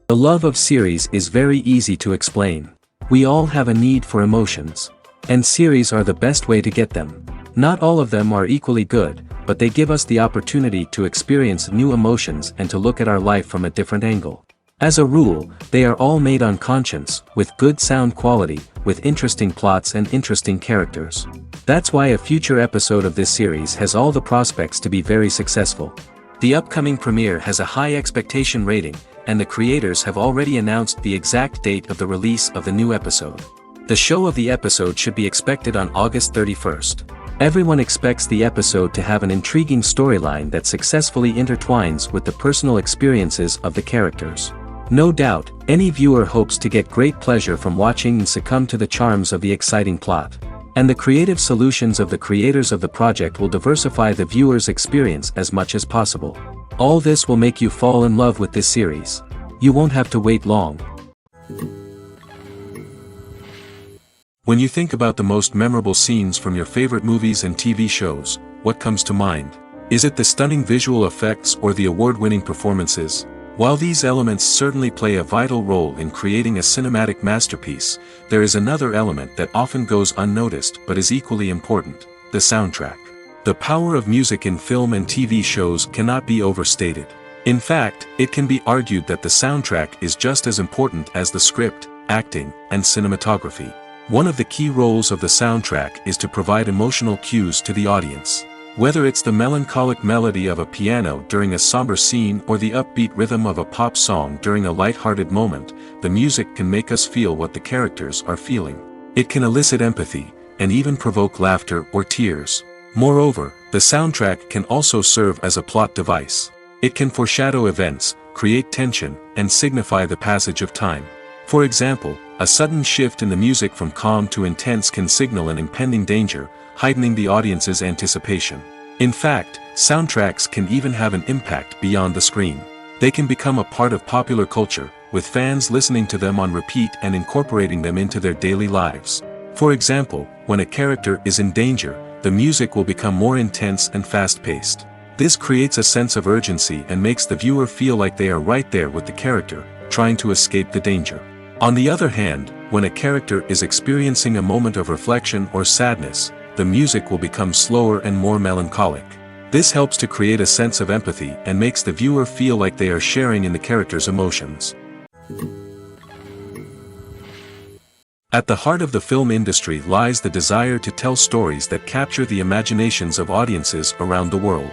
The love of series is very easy to explain. We all have a need for emotions. And series are the best way to get them. Not all of them are equally good, but they give us the opportunity to experience new emotions and to look at our life from a different angle. As a rule, they are all made on conscience, with good sound quality, with interesting plots and interesting characters. That's why a future episode of this series has all the prospects to be very successful. The upcoming premiere has a high expectation rating, and the creators have already announced the exact date of the release of the new episode. The show of the episode should be expected on August 31st. Everyone expects the episode to have an intriguing storyline that successfully intertwines with the personal experiences of the characters. No doubt, any viewer hopes to get great pleasure from watching and succumb to the charms of the exciting plot. And the creative solutions of the creators of the project will diversify the viewer's experience as much as possible. All this will make you fall in love with this series. You won't have to wait long. When you think about the most memorable scenes from your favorite movies and TV shows, what comes to mind? Is it the stunning visual effects or the award-winning performances? While these elements certainly play a vital role in creating a cinematic masterpiece, there is another element that often goes unnoticed but is equally important: the soundtrack. The power of music in film and TV shows cannot be overstated. In fact, it can be argued that the soundtrack is just as important as the script, acting, and cinematography. One of the key roles of the soundtrack is to provide emotional cues to the audience. Whether it's the melancholic melody of a piano during a somber scene or the upbeat rhythm of a pop song during a light-hearted moment, the music can make us feel what the characters are feeling. It can elicit empathy, and even provoke laughter or tears. Moreover, the soundtrack can also serve as a plot device. It can foreshadow events, create tension, and signify the passage of time. For example, a sudden shift in the music from calm to intense can signal an impending danger, heightening the audience's anticipation. In fact, soundtracks can even have an impact beyond the screen. They can become a part of popular culture, with fans listening to them on repeat and incorporating them into their daily lives. For example, when a character is in danger, the music will become more intense and fast-paced. This creates a sense of urgency and makes the viewer feel like they are right there with the character, trying to escape the danger. On the other hand, when a character is experiencing a moment of reflection or sadness, the music will become slower and more melancholic. This helps to create a sense of empathy and makes the viewer feel like they are sharing in the character's emotions. At the heart of the film industry lies the desire to tell stories that capture the imaginations of audiences around the world.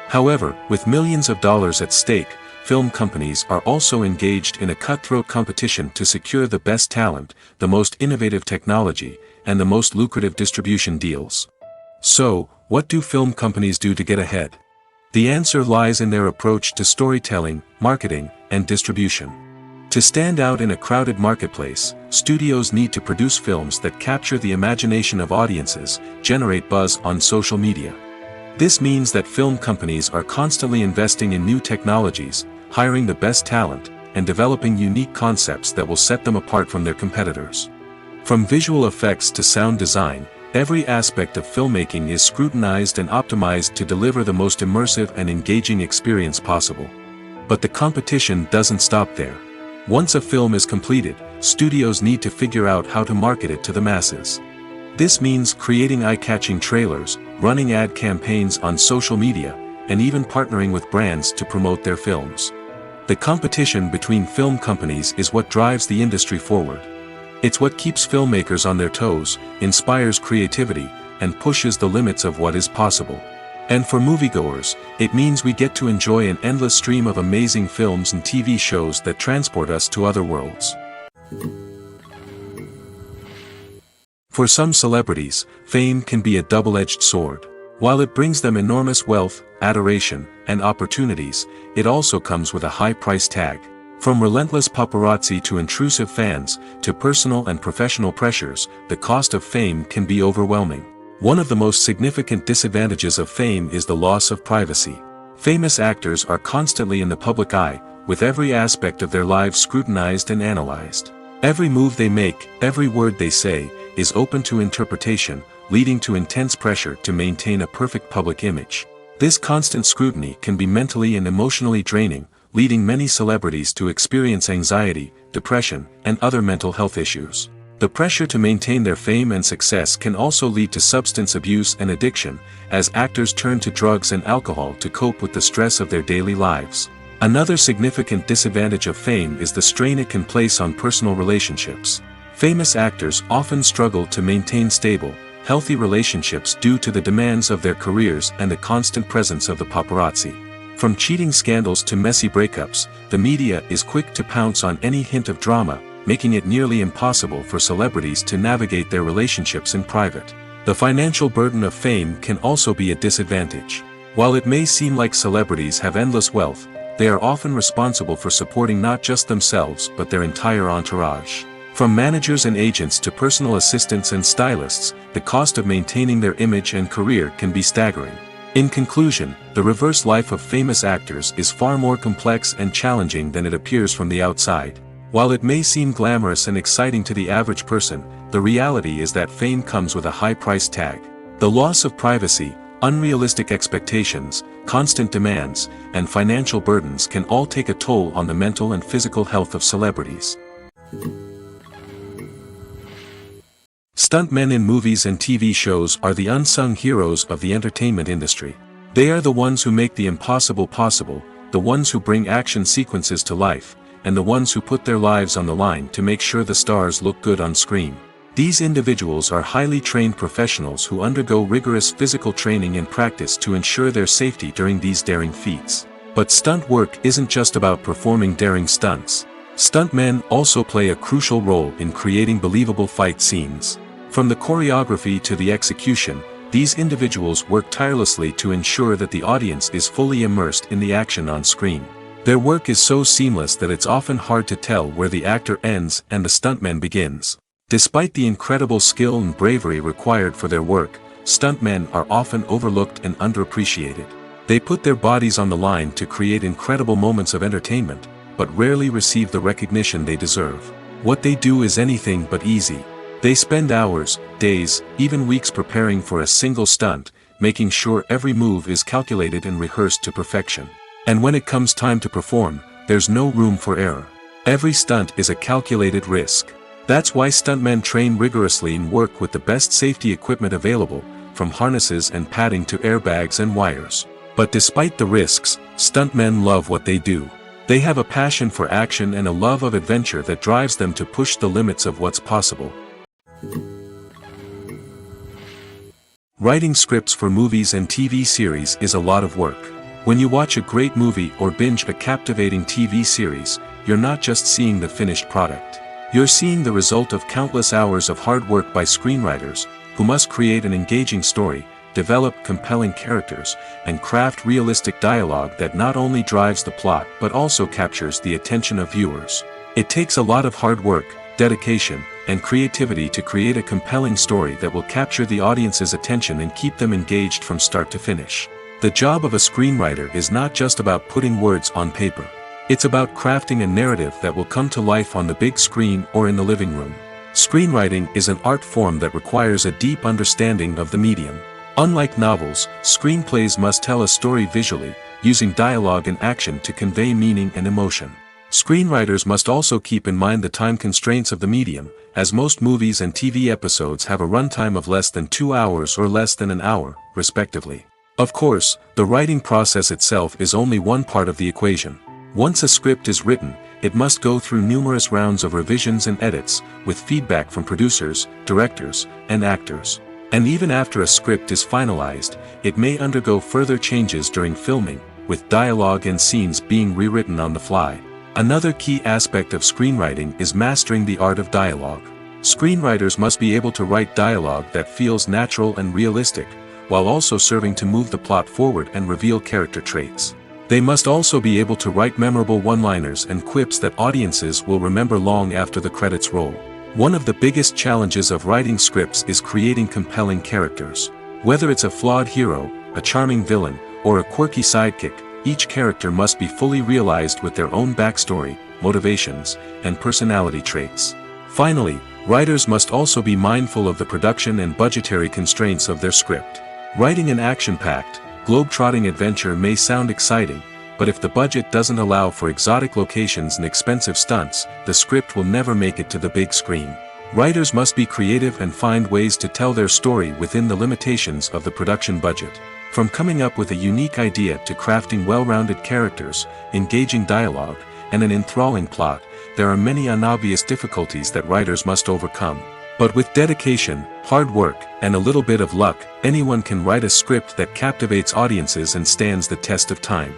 However, with millions of dollars at stake, film companies are also engaged in a cutthroat competition to secure the best talent, the most innovative technology, and the most lucrative distribution deals. So, what do film companies do to get ahead? The answer lies in their approach to storytelling, marketing, and distribution. To stand out in a crowded marketplace, studios need to produce films that capture the imagination of audiences, generate buzz on social media. This means that film companies are constantly investing in new technologies, hiring the best talent, and developing unique concepts that will set them apart from their competitors. From visual effects to sound design, every aspect of filmmaking is scrutinized and optimized to deliver the most immersive and engaging experience possible. But the competition doesn't stop there. Once a film is completed, studios need to figure out how to market it to the masses. This means creating eye-catching trailers, running ad campaigns on social media, and even partnering with brands to promote their films. The competition between film companies is what drives the industry forward. It's what keeps filmmakers on their toes, inspires creativity, and pushes the limits of what is possible. And for moviegoers, it means we get to enjoy an endless stream of amazing films and TV shows that transport us to other worlds. For some celebrities, fame can be a double-edged sword. While it brings them enormous wealth, adoration, and opportunities, it also comes with a high price tag. From relentless paparazzi to intrusive fans, to personal and professional pressures, the cost of fame can be overwhelming. One of the most significant disadvantages of fame is the loss of privacy. Famous actors are constantly in the public eye, with every aspect of their lives scrutinized and analyzed. Every move they make, every word they say, is open to interpretation, leading to intense pressure to maintain a perfect public image. This constant scrutiny can be mentally and emotionally draining, leading many celebrities to experience anxiety, depression, and other mental health issues. The pressure to maintain their fame and success can also lead to substance abuse and addiction, as actors turn to drugs and alcohol to cope with the stress of their daily lives. Another significant disadvantage of fame is the strain it can place on personal relationships. Famous actors often struggle to maintain stable, healthy relationships due to the demands of their careers and the constant presence of the paparazzi. From cheating scandals to messy breakups, the media is quick to pounce on any hint of drama, making it nearly impossible for celebrities to navigate their relationships in private. The financial burden of fame can also be a disadvantage. While it may seem like celebrities have endless wealth, they are often responsible for supporting not just themselves but their entire entourage. From managers and agents to personal assistants and stylists, the cost of maintaining their image and career can be staggering. In conclusion, the reverse life of famous actors is far more complex and challenging than it appears from the outside. While it may seem glamorous and exciting to the average person, the reality is that fame comes with a high price tag. The loss of privacy, unrealistic expectations, constant demands, and financial burdens can all take a toll on the mental and physical health of celebrities. Stuntmen in movies and TV shows are the unsung heroes of the entertainment industry. They are the ones who make the impossible possible, the ones who bring action sequences to life, and the ones who put their lives on the line to make sure the stars look good on screen. These individuals are highly trained professionals who undergo rigorous physical training and practice to ensure their safety during these daring feats. But stunt work isn't just about performing daring stunts. Stuntmen also play a crucial role in creating believable fight scenes. From the choreography to the execution, these individuals work tirelessly to ensure that the audience is fully immersed in the action on screen. Their work is so seamless that it's often hard to tell where the actor ends and the stuntman begins. Despite the incredible skill and bravery required for their work, stuntmen are often overlooked and underappreciated. They put their bodies on the line to create incredible moments of entertainment, but rarely receive the recognition they deserve. What they do is anything but easy. They spend hours, days, even weeks preparing for a single stunt, making sure every move is calculated and rehearsed to perfection. And when it comes time to perform, there's no room for error. Every stunt is a calculated risk. That's why stuntmen train rigorously and work with the best safety equipment available, from harnesses and padding to airbags and wires. But despite the risks, stuntmen love what they do. They have a passion for action and a love of adventure that drives them to push the limits of what's possible. Writing scripts for movies and TV series is a lot of work. When you watch a great movie or binge a captivating TV series, you're not just seeing the finished product. You're seeing the result of countless hours of hard work by screenwriters, who must create an engaging story, develop compelling characters, and craft realistic dialogue that not only drives the plot but also captures the attention of viewers. It takes a lot of hard work, dedication, and creativity to create a compelling story that will capture the audience's attention and keep them engaged from start to finish. The job of a screenwriter is not just about putting words on paper. It's about crafting a narrative that will come to life on the big screen or in the living room. Screenwriting is an art form that requires a deep understanding of the medium. Unlike novels, screenplays must tell a story visually, using dialogue and action to convey meaning and emotion. Screenwriters must also keep in mind the time constraints of the medium, as most movies and TV episodes have a runtime of less than 2 hours or less than an hour, respectively. Of course, the writing process itself is only one part of the equation. Once a script is written, it must go through numerous rounds of revisions and edits, with feedback from producers, directors, and actors. And even after a script is finalized, it may undergo further changes during filming, with dialogue and scenes being rewritten on the fly. Another key aspect of screenwriting is mastering the art of dialogue. Screenwriters must be able to write dialogue that feels natural and realistic, while also serving to move the plot forward and reveal character traits. They must also be able to write memorable one-liners and quips that audiences will remember long after the credits roll. One of the biggest challenges of writing scripts is creating compelling characters. Whether it's a flawed hero, a charming villain, or a quirky sidekick, each character must be fully realized with their own backstory, motivations, and personality traits. Finally, writers must also be mindful of the production and budgetary constraints of their script. Writing an action-packed, globe-trotting adventure may sound exciting, but if the budget doesn't allow for exotic locations and expensive stunts, the script will never make it to the big screen. Writers must be creative and find ways to tell their story within the limitations of the production budget. From coming up with a unique idea to crafting well-rounded characters, engaging dialogue, and an enthralling plot, there are many unobvious difficulties that writers must overcome. But with dedication, hard work, and a little bit of luck, anyone can write a script that captivates audiences and stands the test of time.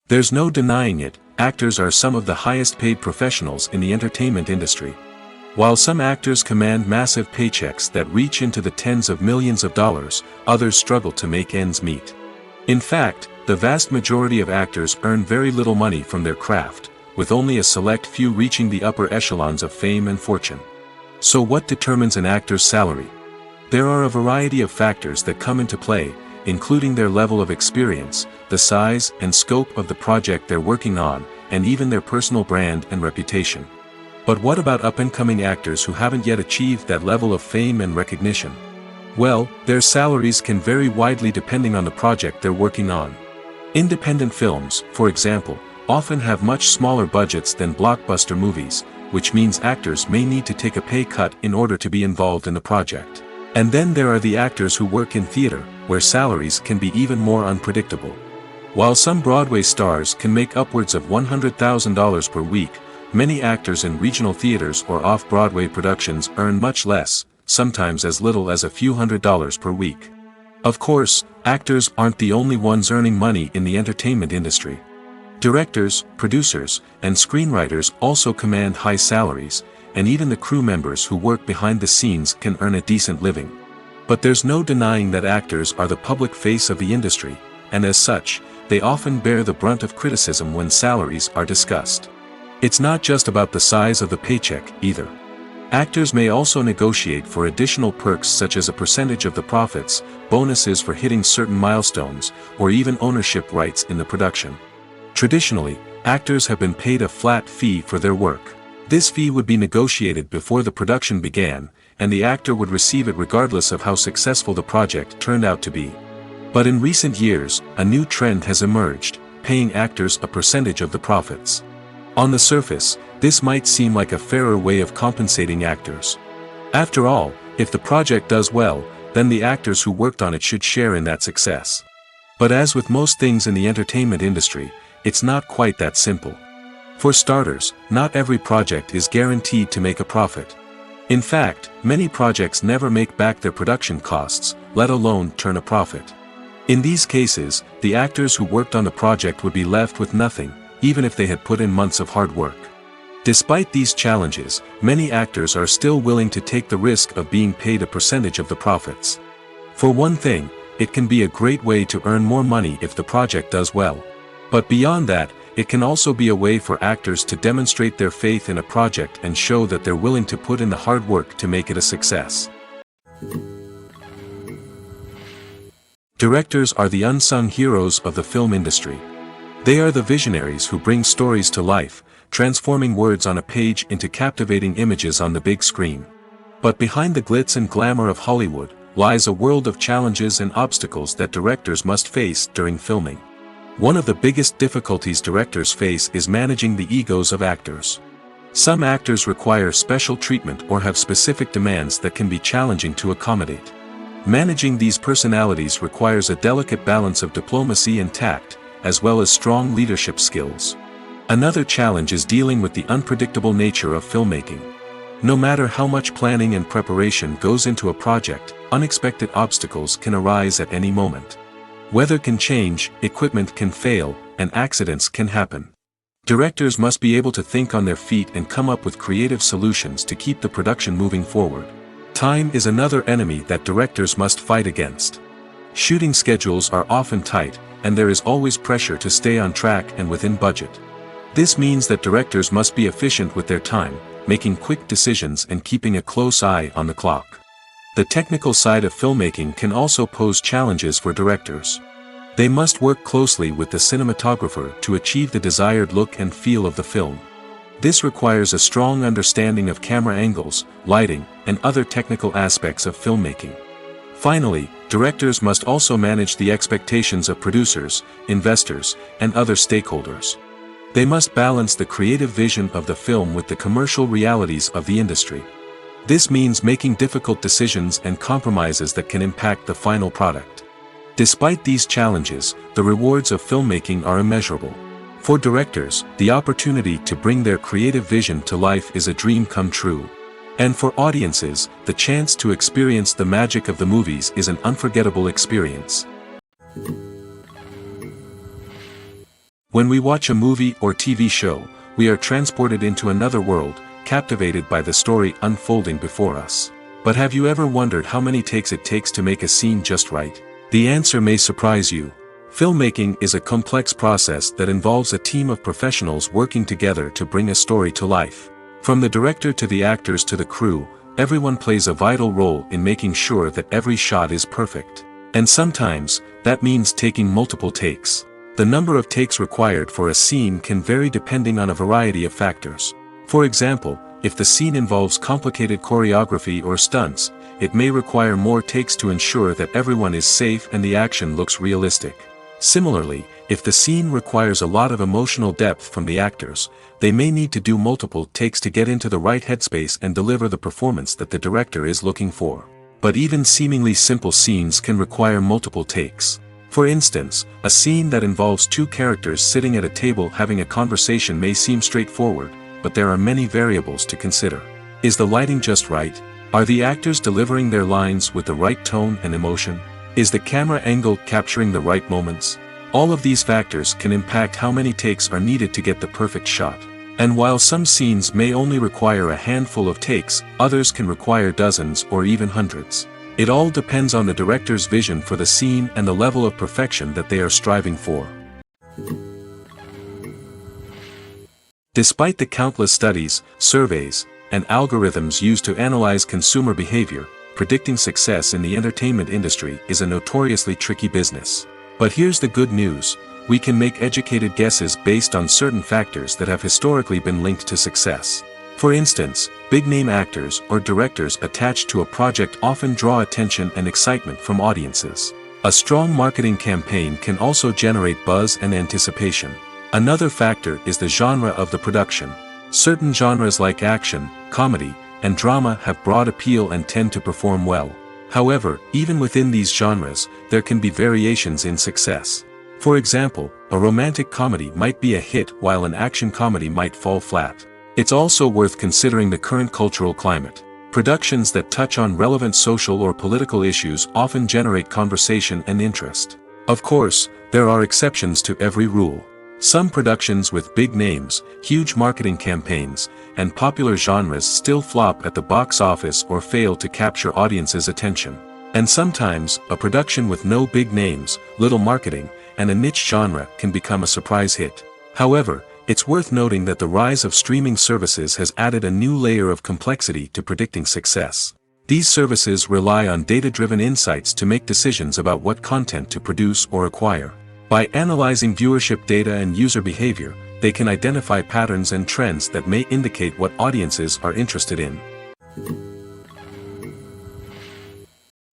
There's no denying it, actors are some of the highest-paid professionals in the entertainment industry. While some actors command massive paychecks that reach into the tens of millions of dollars, others struggle to make ends meet. In fact, the vast majority of actors earn very little money from their craft, with only a select few reaching the upper echelons of fame and fortune. So what determines an actor's salary? There are a variety of factors that come into play, including their level of experience, the size and scope of the project they're working on, and even their personal brand and reputation. But what about up-and-coming actors who haven't yet achieved that level of fame and recognition? Well, their salaries can vary widely depending on the project they're working on. Independent films, for example, often have much smaller budgets than blockbuster movies, which means actors may need to take a pay cut in order to be involved in the project. And then there are the actors who work in theater, where salaries can be even more unpredictable. While some Broadway stars can make upwards of $100,000 per week, many actors in regional theaters or off-Broadway productions earn much less, sometimes as little as a few $100s per week. Of course, actors aren't the only ones earning money in the entertainment industry. Directors, producers, and screenwriters also command high salaries, and even the crew members who work behind the scenes can earn a decent living. But there's no denying that actors are the public face of the industry, and as such, they often bear the brunt of criticism when salaries are discussed. It's not just about the size of the paycheck, either. Actors may also negotiate for additional perks such as a percentage of the profits, bonuses for hitting certain milestones, or even ownership rights in the production. Traditionally, actors have been paid a flat fee for their work. This fee would be negotiated before the production began, and the actor would receive it regardless of how successful the project turned out to be. But in recent years, a new trend has emerged, paying actors a percentage of the profits. On the surface, this might seem like a fairer way of compensating actors. After all, if the project does well, then the actors who worked on it should share in that success. But as with most things in the entertainment industry, it's not quite that simple. For starters, not every project is guaranteed to make a profit. In fact, many projects never make back their production costs, let alone turn a profit. In these cases, the actors who worked on the project would be left with nothing, even if they had put in months of hard work. Despite these challenges, many actors are still willing to take the risk of being paid a percentage of the profits. For one thing, it can be a great way to earn more money if the project does well. But beyond that, it can also be a way for actors to demonstrate their faith in a project and show that they're willing to put in the hard work to make it a success. Directors are the unsung heroes of the film industry. They are the visionaries who bring stories to life, transforming words on a page into captivating images on the big screen. But behind the glitz and glamour of Hollywood, lies a world of challenges and obstacles that directors must face during filming. One of the biggest difficulties directors face is managing the egos of actors. Some actors require special treatment or have specific demands that can be challenging to accommodate. Managing these personalities requires a delicate balance of diplomacy and tact, as well as strong leadership skills. Another challenge is dealing with the unpredictable nature of filmmaking. No matter how much planning and preparation goes into a project, unexpected obstacles can arise at any moment. Weather can change, equipment can fail, and accidents can happen. Directors must be able to think on their feet and come up with creative solutions to keep the production moving forward. Time is another enemy that directors must fight against. Shooting schedules are often tight, and there is always pressure to stay on track and within budget. This means that directors must be efficient with their time, making quick decisions and keeping a close eye on the clock. The technical side of filmmaking can also pose challenges for directors. They must work closely with the cinematographer to achieve the desired look and feel of the film. This requires a strong understanding of camera angles, lighting, and other technical aspects of filmmaking. Finally, directors must also manage the expectations of producers, investors, and other stakeholders. They must balance the creative vision of the film with the commercial realities of the industry. This means making difficult decisions and compromises that can impact the final product. Despite these challenges, the rewards of filmmaking are immeasurable. For directors, the opportunity to bring their creative vision to life is a dream come true. And for audiences, the chance to experience the magic of the movies is an unforgettable experience. When we watch a movie or TV show, we are transported into another world, captivated by the story unfolding before us. But have you ever wondered how many takes it takes to make a scene just right? The answer may surprise you. Filmmaking is a complex process that involves a team of professionals working together to bring a story to life. From the director to the actors to the crew, everyone plays a vital role in making sure that every shot is perfect. And sometimes, that means taking multiple takes. The number of takes required for a scene can vary depending on a variety of factors. For example, if the scene involves complicated choreography or stunts, it may require more takes to ensure that everyone is safe and the action looks realistic. Similarly, if the scene requires a lot of emotional depth from the actors, they may need to do multiple takes to get into the right headspace and deliver the performance that the director is looking for. But even seemingly simple scenes can require multiple takes. For instance, a scene that involves two characters sitting at a table having a conversation may seem straightforward, but there are many variables to consider. Is the lighting just right? Are the actors delivering their lines with the right tone and emotion? Is the camera angle capturing the right moments? All of these factors can impact how many takes are needed to get the perfect shot. And while some scenes may only require a handful of takes, others can require dozens or even hundreds. It all depends on the director's vision for the scene and the level of perfection that they are striving for. Despite the countless studies, surveys, and algorithms used to analyze consumer behavior, predicting success in the entertainment industry is a notoriously tricky business. But here's the good news: we can make educated guesses based on certain factors that have historically been linked to success. For instance, big-name actors or directors attached to a project often draw attention and excitement from audiences. A strong marketing campaign can also generate buzz and anticipation. Another factor is the genre of the production. Certain genres like action, comedy, and drama have broad appeal and tend to perform well. However, even within these genres, there can be variations in success. For example, a romantic comedy might be a hit while an action comedy might fall flat. It's also worth considering the current cultural climate. Productions that touch on relevant social or political issues often generate conversation and interest. Of course, there are exceptions to every rule. Some productions with big names, huge marketing campaigns, and popular genres still flop at the box office or fail to capture audiences' attention. And sometimes, a production with no big names, little marketing, and a niche genre can become a surprise hit. However, it's worth noting that the rise of streaming services has added a new layer of complexity to predicting success. These services rely on data-driven insights to make decisions about what content to produce or acquire. By analyzing viewership data and user behavior, they can identify patterns and trends that may indicate what audiences are interested in.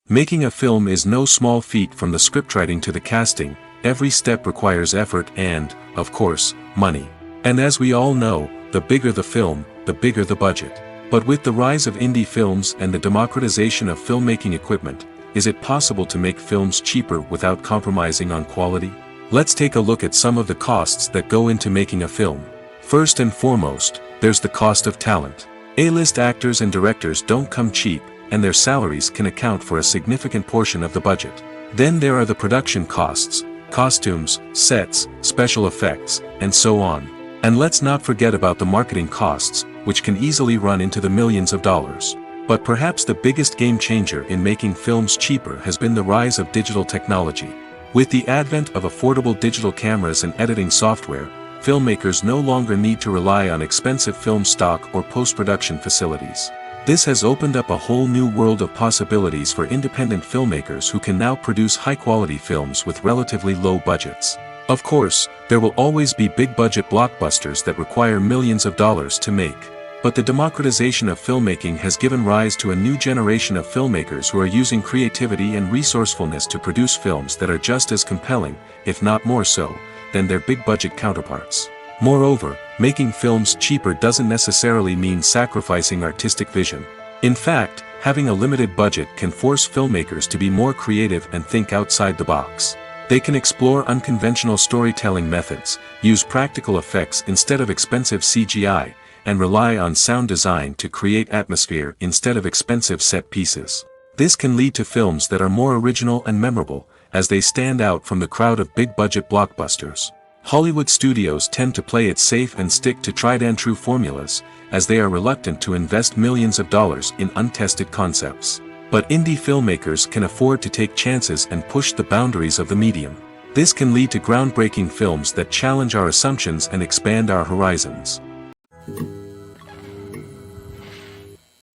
Making a film is no small feat. From the scriptwriting to the casting, every step requires effort and, of course, money. And as we all know, the bigger the film, the bigger the budget. But with the rise of indie films and the democratization of filmmaking equipment, is it possible to make films cheaper without compromising on quality? Let's take a look at some of the costs that go into making a film. First and foremost, there's the cost of talent. A-list actors and directors don't come cheap, and their salaries can account for a significant portion of the budget. Then there are the production costs, costumes, sets, special effects, and so on. And let's not forget about the marketing costs, which can easily run into the millions of dollars. But perhaps the biggest game changer in making films cheaper has been the rise of digital technology. With the advent of affordable digital cameras and editing software, filmmakers no longer need to rely on expensive film stock or post-production facilities. This has opened up a whole new world of possibilities for independent filmmakers who can now produce high-quality films with relatively low budgets. Of course, there will always be big-budget blockbusters that require millions of dollars to make. But the democratization of filmmaking has given rise to a new generation of filmmakers who are using creativity and resourcefulness to produce films that are just as compelling, if not more so, than their big-budget counterparts. Moreover, making films cheaper doesn't necessarily mean sacrificing artistic vision. In fact, having a limited budget can force filmmakers to be more creative and think outside the box. They can explore unconventional storytelling methods, use practical effects instead of expensive CGI, and rely on sound design to create atmosphere instead of expensive set pieces. This can lead to films that are more original and memorable, as they stand out from the crowd of big-budget blockbusters. Hollywood studios tend to play it safe and stick to tried-and-true formulas, as they are reluctant to invest millions of dollars in untested concepts. But indie filmmakers can afford to take chances and push the boundaries of the medium. This can lead to groundbreaking films that challenge our assumptions and expand our horizons.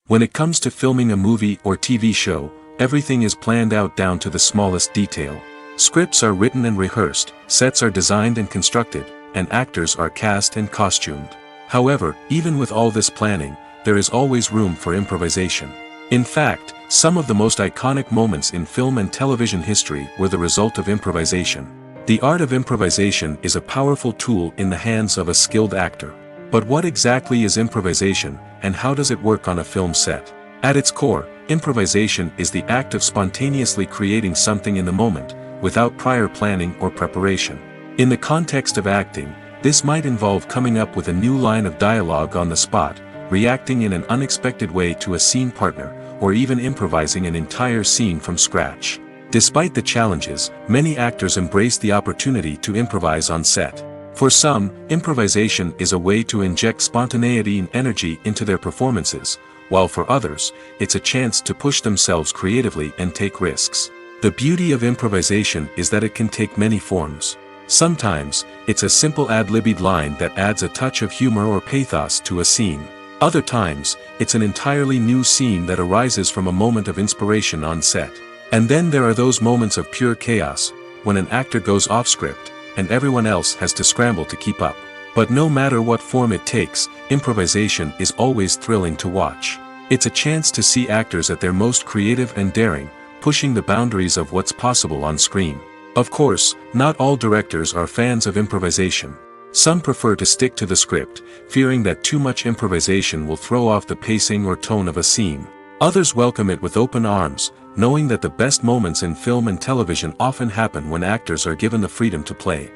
When it comes to filming a movie or TV show, everything is planned out down to the smallest detail. Scripts are written and rehearsed, sets are designed and constructed, and actors are cast and costumed. However, even with all this planning, there is always room for improvisation. In fact, some of the most iconic moments in film and television history were the result of improvisation. The art of improvisation is a powerful tool in the hands of a skilled actor. But what exactly is improvisation, and how does it work on a film set? At its core, improvisation is the act of spontaneously creating something in the moment, without prior planning or preparation. In the context of acting, this might involve coming up with a new line of dialogue on the spot, reacting in an unexpected way to a scene partner, or even improvising an entire scene from scratch. Despite the challenges, many actors embrace the opportunity to improvise on set. For some, improvisation is a way to inject spontaneity and energy into their performances, while for others, it's a chance to push themselves creatively and take risks. The beauty of improvisation is that it can take many forms. Sometimes, it's a simple ad-libbed line that adds a touch of humor or pathos to a scene. Other times, it's an entirely new scene that arises from a moment of inspiration on set. And then there are those moments of pure chaos, when an actor goes off script, and everyone else has to scramble to keep up. But no matter what form it takes, improvisation is always thrilling to watch. It's a chance to see actors at their most creative and daring, pushing the boundaries of what's possible on screen. Of course, not all directors are fans of improvisation. Some prefer to stick to the script, fearing that too much improvisation will throw off the pacing or tone of a scene. Others welcome it with open arms, knowing that the best moments in film and television often happen when actors are given the freedom to play.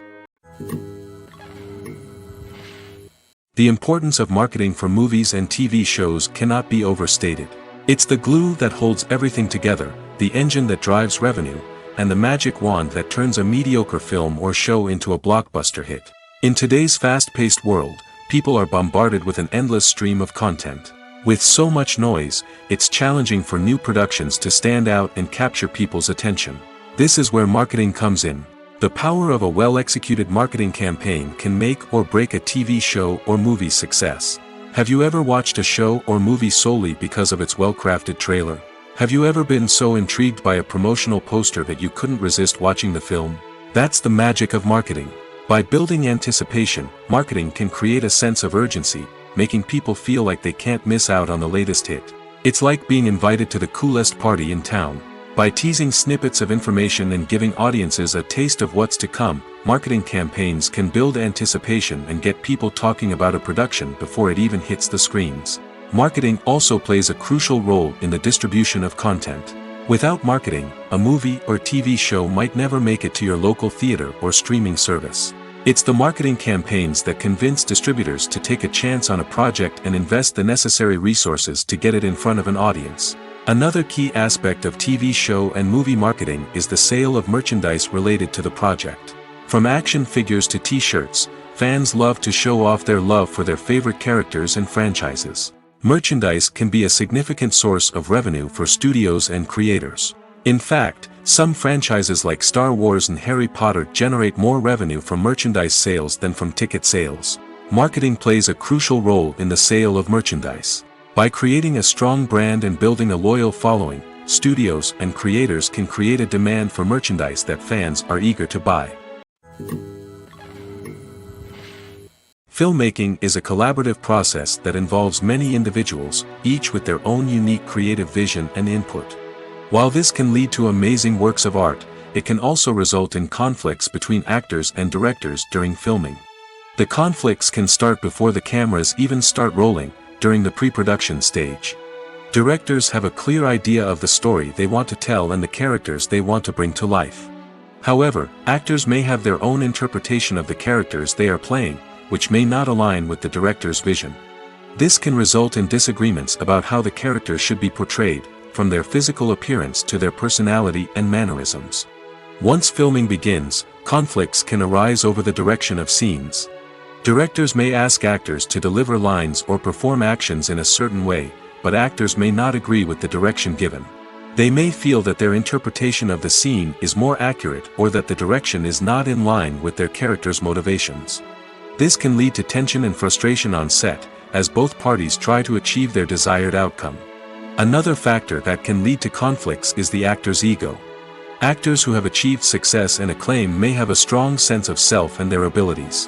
The importance of marketing for movies and TV shows cannot be overstated. It's the glue that holds everything together, the engine that drives revenue, and the magic wand that turns a mediocre film or show into a blockbuster hit. In today's fast-paced world, people are bombarded with an endless stream of content. With so much noise, it's challenging for new productions to stand out and capture people's attention. This is where marketing comes in. The power of a well-executed marketing campaign can make or break a TV show or movie's success. Have you ever watched a show or movie solely because of its well-crafted trailer? Have you ever been so intrigued by a promotional poster that you couldn't resist watching the film? That's the magic of marketing. By building anticipation, marketing can create a sense of urgency, making people feel like they can't miss out on the latest hit. It's like being invited to the coolest party in town. By teasing snippets of information and giving audiences a taste of what's to come, marketing campaigns can build anticipation and get people talking about a production before it even hits the screens. Marketing also plays a crucial role in the distribution of content. Without marketing, a movie or TV show might never make it to your local theater or streaming service. It's the marketing campaigns that convince distributors to take a chance on a project and invest the necessary resources to get it in front of an audience. Another key aspect of TV show and movie marketing is the sale of merchandise related to the project. From action figures to t-shirts, fans love to show off their love for their favorite characters and franchises. Merchandise can be a significant source of revenue for studios and creators. In fact, some franchises like Star Wars and Harry Potter generate more revenue from merchandise sales than from ticket sales. Marketing plays a crucial role in the sale of merchandise. By creating a strong brand and building a loyal following, studios and creators can create a demand for merchandise that fans are eager to buy. Filmmaking is a collaborative process that involves many individuals, each with their own unique creative vision and input. While this can lead to amazing works of art, it can also result in conflicts between actors and directors during filming. The conflicts can start before the cameras even start rolling, during the pre-production stage. Directors have a clear idea of the story they want to tell and the characters they want to bring to life. However, actors may have their own interpretation of the characters they are playing, which may not align with the director's vision. This can result in disagreements about how the characters should be portrayed, from their physical appearance to their personality and mannerisms. Once filming begins, conflicts can arise over the direction of scenes. Directors may ask actors to deliver lines or perform actions in a certain way, but actors may not agree with the direction given. They may feel that their interpretation of the scene is more accurate or that the direction is not in line with their character's motivations. This can lead to tension and frustration on set, as both parties try to achieve their desired outcome. Another factor that can lead to conflicts is the actor's ego. Actors who have achieved success and acclaim may have a strong sense of self and their abilities.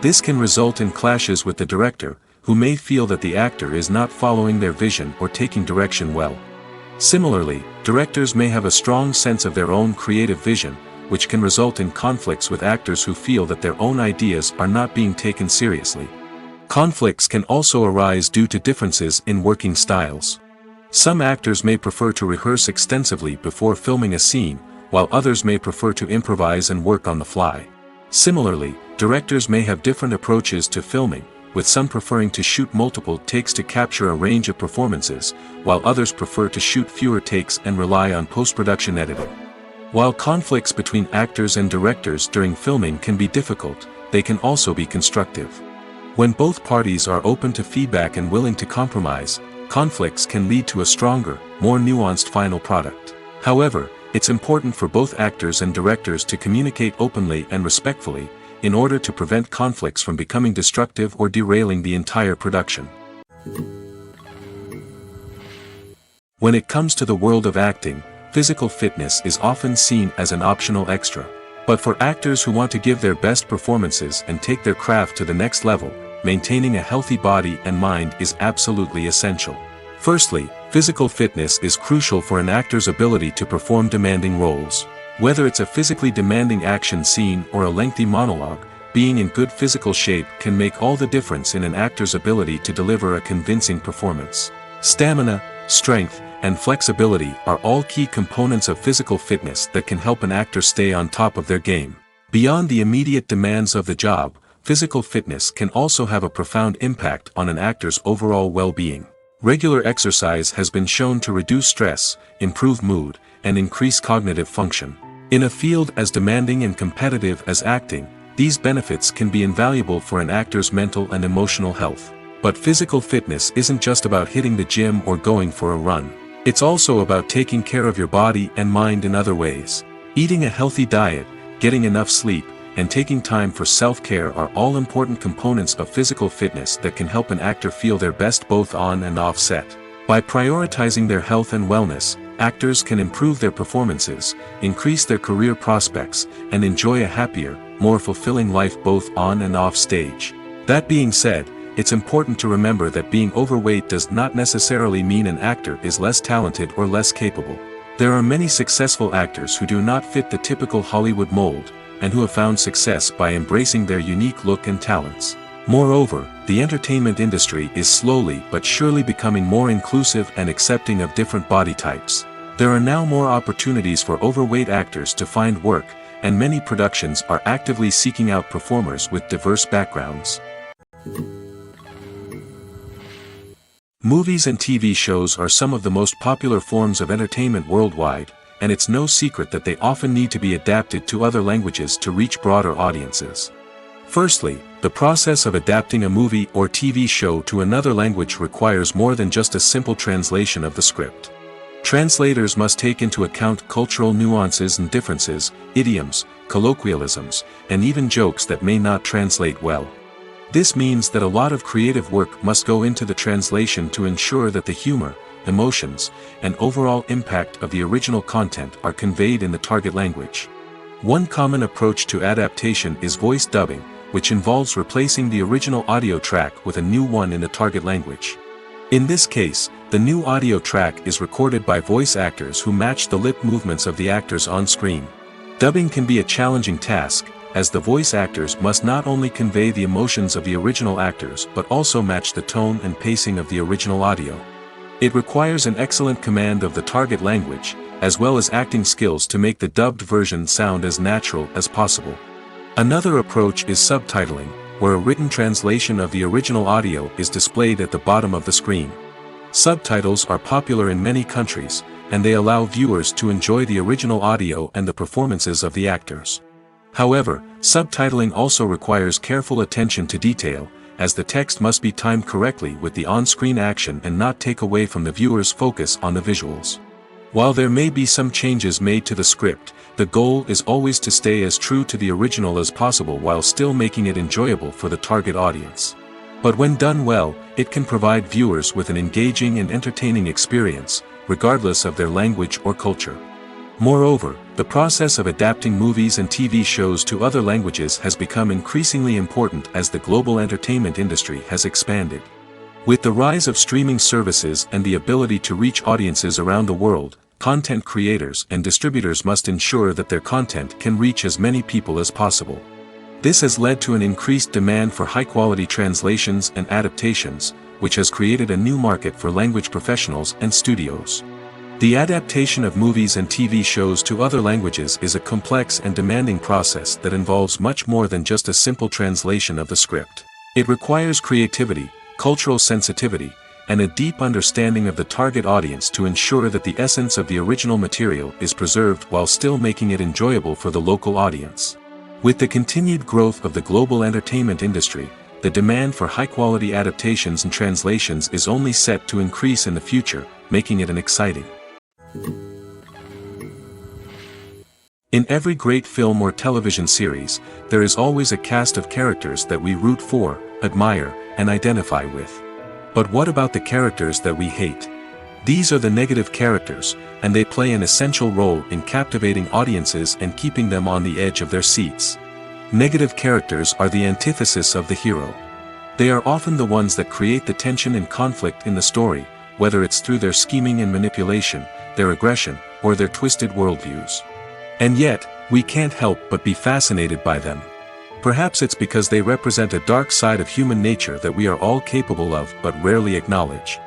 This can result in clashes with the director, who may feel that the actor is not following their vision or taking direction well. Similarly, directors may have a strong sense of their own creative vision, which can result in conflicts with actors who feel that their own ideas are not being taken seriously. Conflicts can also arise due to differences in working styles. Some actors may prefer to rehearse extensively before filming a scene, while others may prefer to improvise and work on the fly. Similarly, directors may have different approaches to filming, with some preferring to shoot multiple takes to capture a range of performances, while others prefer to shoot fewer takes and rely on post-production editing. While conflicts between actors and directors during filming can be difficult, they can also be constructive. When both parties are open to feedback and willing to compromise, conflicts can lead to a stronger, more nuanced final product. However, it's important for both actors and directors to communicate openly and respectfully, in order to prevent conflicts from becoming destructive or derailing the entire production. When it comes to the world of acting, physical fitness is often seen as an optional extra. But for actors who want to give their best performances and take their craft to the next level, maintaining a healthy body and mind is absolutely essential. Firstly, physical fitness is crucial for an actor's ability to perform demanding roles. Whether it's a physically demanding action scene or a lengthy monologue, being in good physical shape can make all the difference in an actor's ability to deliver a convincing performance. Stamina, strength, and flexibility are all key components of physical fitness that can help an actor stay on top of their game. Beyond the immediate demands of the job, physical fitness can also have a profound impact on an actor's overall well-being. Regular exercise has been shown to reduce stress, improve mood, and increase cognitive function. In a field as demanding and competitive as acting, these benefits can be invaluable for an actor's mental and emotional health. But physical fitness isn't just about hitting the gym or going for a run. It's also about taking care of your body and mind in other ways. Eating a healthy diet, getting enough sleep, and taking time for self-care are all important components of physical fitness that can help an actor feel their best both on and off set. By prioritizing their health and wellness, actors can improve their performances, increase their career prospects, and enjoy a happier, more fulfilling life both on and off stage. That being said, it's important to remember that being overweight does not necessarily mean an actor is less talented or less capable. There are many successful actors who do not fit the typical Hollywood mold, and who have found success by embracing their unique look and talents. Moreover, the entertainment industry is slowly but surely becoming more inclusive and accepting of different body types. There are now more opportunities for overweight actors to find work, and many productions are actively seeking out performers with diverse backgrounds. Movies and TV shows are some of the most popular forms of entertainment worldwide, and it's no secret that they often need to be adapted to other languages to reach broader audiences. Firstly, the process of adapting a movie or TV show to another language requires more than just a simple translation of the script. Translators must take into account cultural nuances and differences, idioms, colloquialisms, and even jokes that may not translate well. This means that a lot of creative work must go into the translation to ensure that the humor, emotions, and overall impact of the original content are conveyed in the target language. One common approach to adaptation is voice dubbing, which involves replacing the original audio track with a new one in the target language. In this case, the new audio track is recorded by voice actors who match the lip movements of the actors on screen. Dubbing can be a challenging task, as the voice actors must not only convey the emotions of the original actors but also match the tone and pacing of the original audio. It requires an excellent command of the target language, as well as acting skills to make the dubbed version sound as natural as possible. Another approach is subtitling, where a written translation of the original audio is displayed at the bottom of the screen. Subtitles are popular in many countries, and they allow viewers to enjoy the original audio and the performances of the actors. However, subtitling also requires careful attention to detail, as the text must be timed correctly with the on-screen action and not take away from the viewer's focus on the visuals. While there may be some changes made to the script, the goal is always to stay as true to the original as possible while still making it enjoyable for the target audience. But when done well, it can provide viewers with an engaging and entertaining experience, regardless of their language or culture. Moreover, the process of adapting movies and TV shows to other languages has become increasingly important as the global entertainment industry has expanded. With the rise of streaming services and the ability to reach audiences around the world, content creators and distributors must ensure that their content can reach as many people as possible. This has led to an increased demand for high-quality translations and adaptations, which has created a new market for language professionals and studios. The adaptation of movies and TV shows to other languages is a complex and demanding process that involves much more than just a simple translation of the script. It requires creativity, cultural sensitivity, and a deep understanding of the target audience to ensure that the essence of the original material is preserved while still making it enjoyable for the local audience. With the continued growth of the global entertainment industry, the demand for high-quality adaptations and translations is only set to increase in the future, making it an exciting. In every great film or television series, there is always a cast of characters that we root for, admire, and identify with. But what about the characters that we hate? These are the negative characters, and they play an essential role in captivating audiences and keeping them on the edge of their seats. Negative characters are the antithesis of the hero. They are often the ones that create the tension and conflict in the story, whether it's through their scheming and manipulation, their aggression, or their twisted worldviews. And yet, we can't help but be fascinated by them. Perhaps it's because they represent a dark side of human nature that we are all capable of but rarely acknowledge.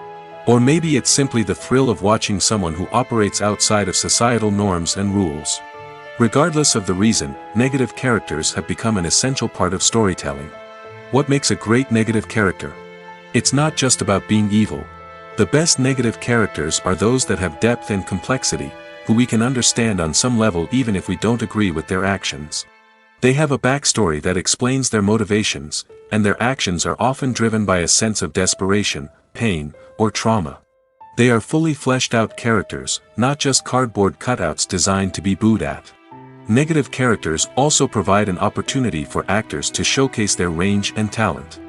Or maybe it's simply the thrill of watching someone who operates outside of societal norms and rules. Regardless of the reason, negative characters have become an essential part of storytelling. What makes a great negative character? It's not just about being evil. The best negative characters are those that have depth and complexity, who we can understand on some level even if we don't agree with their actions. They have a backstory that explains their motivations, and their actions are often driven by a sense of desperation, pain, or trauma. They are fully fleshed out characters, not just cardboard cutouts designed to be booed at. Negative characters also provide an opportunity for actors to showcase their range and talent.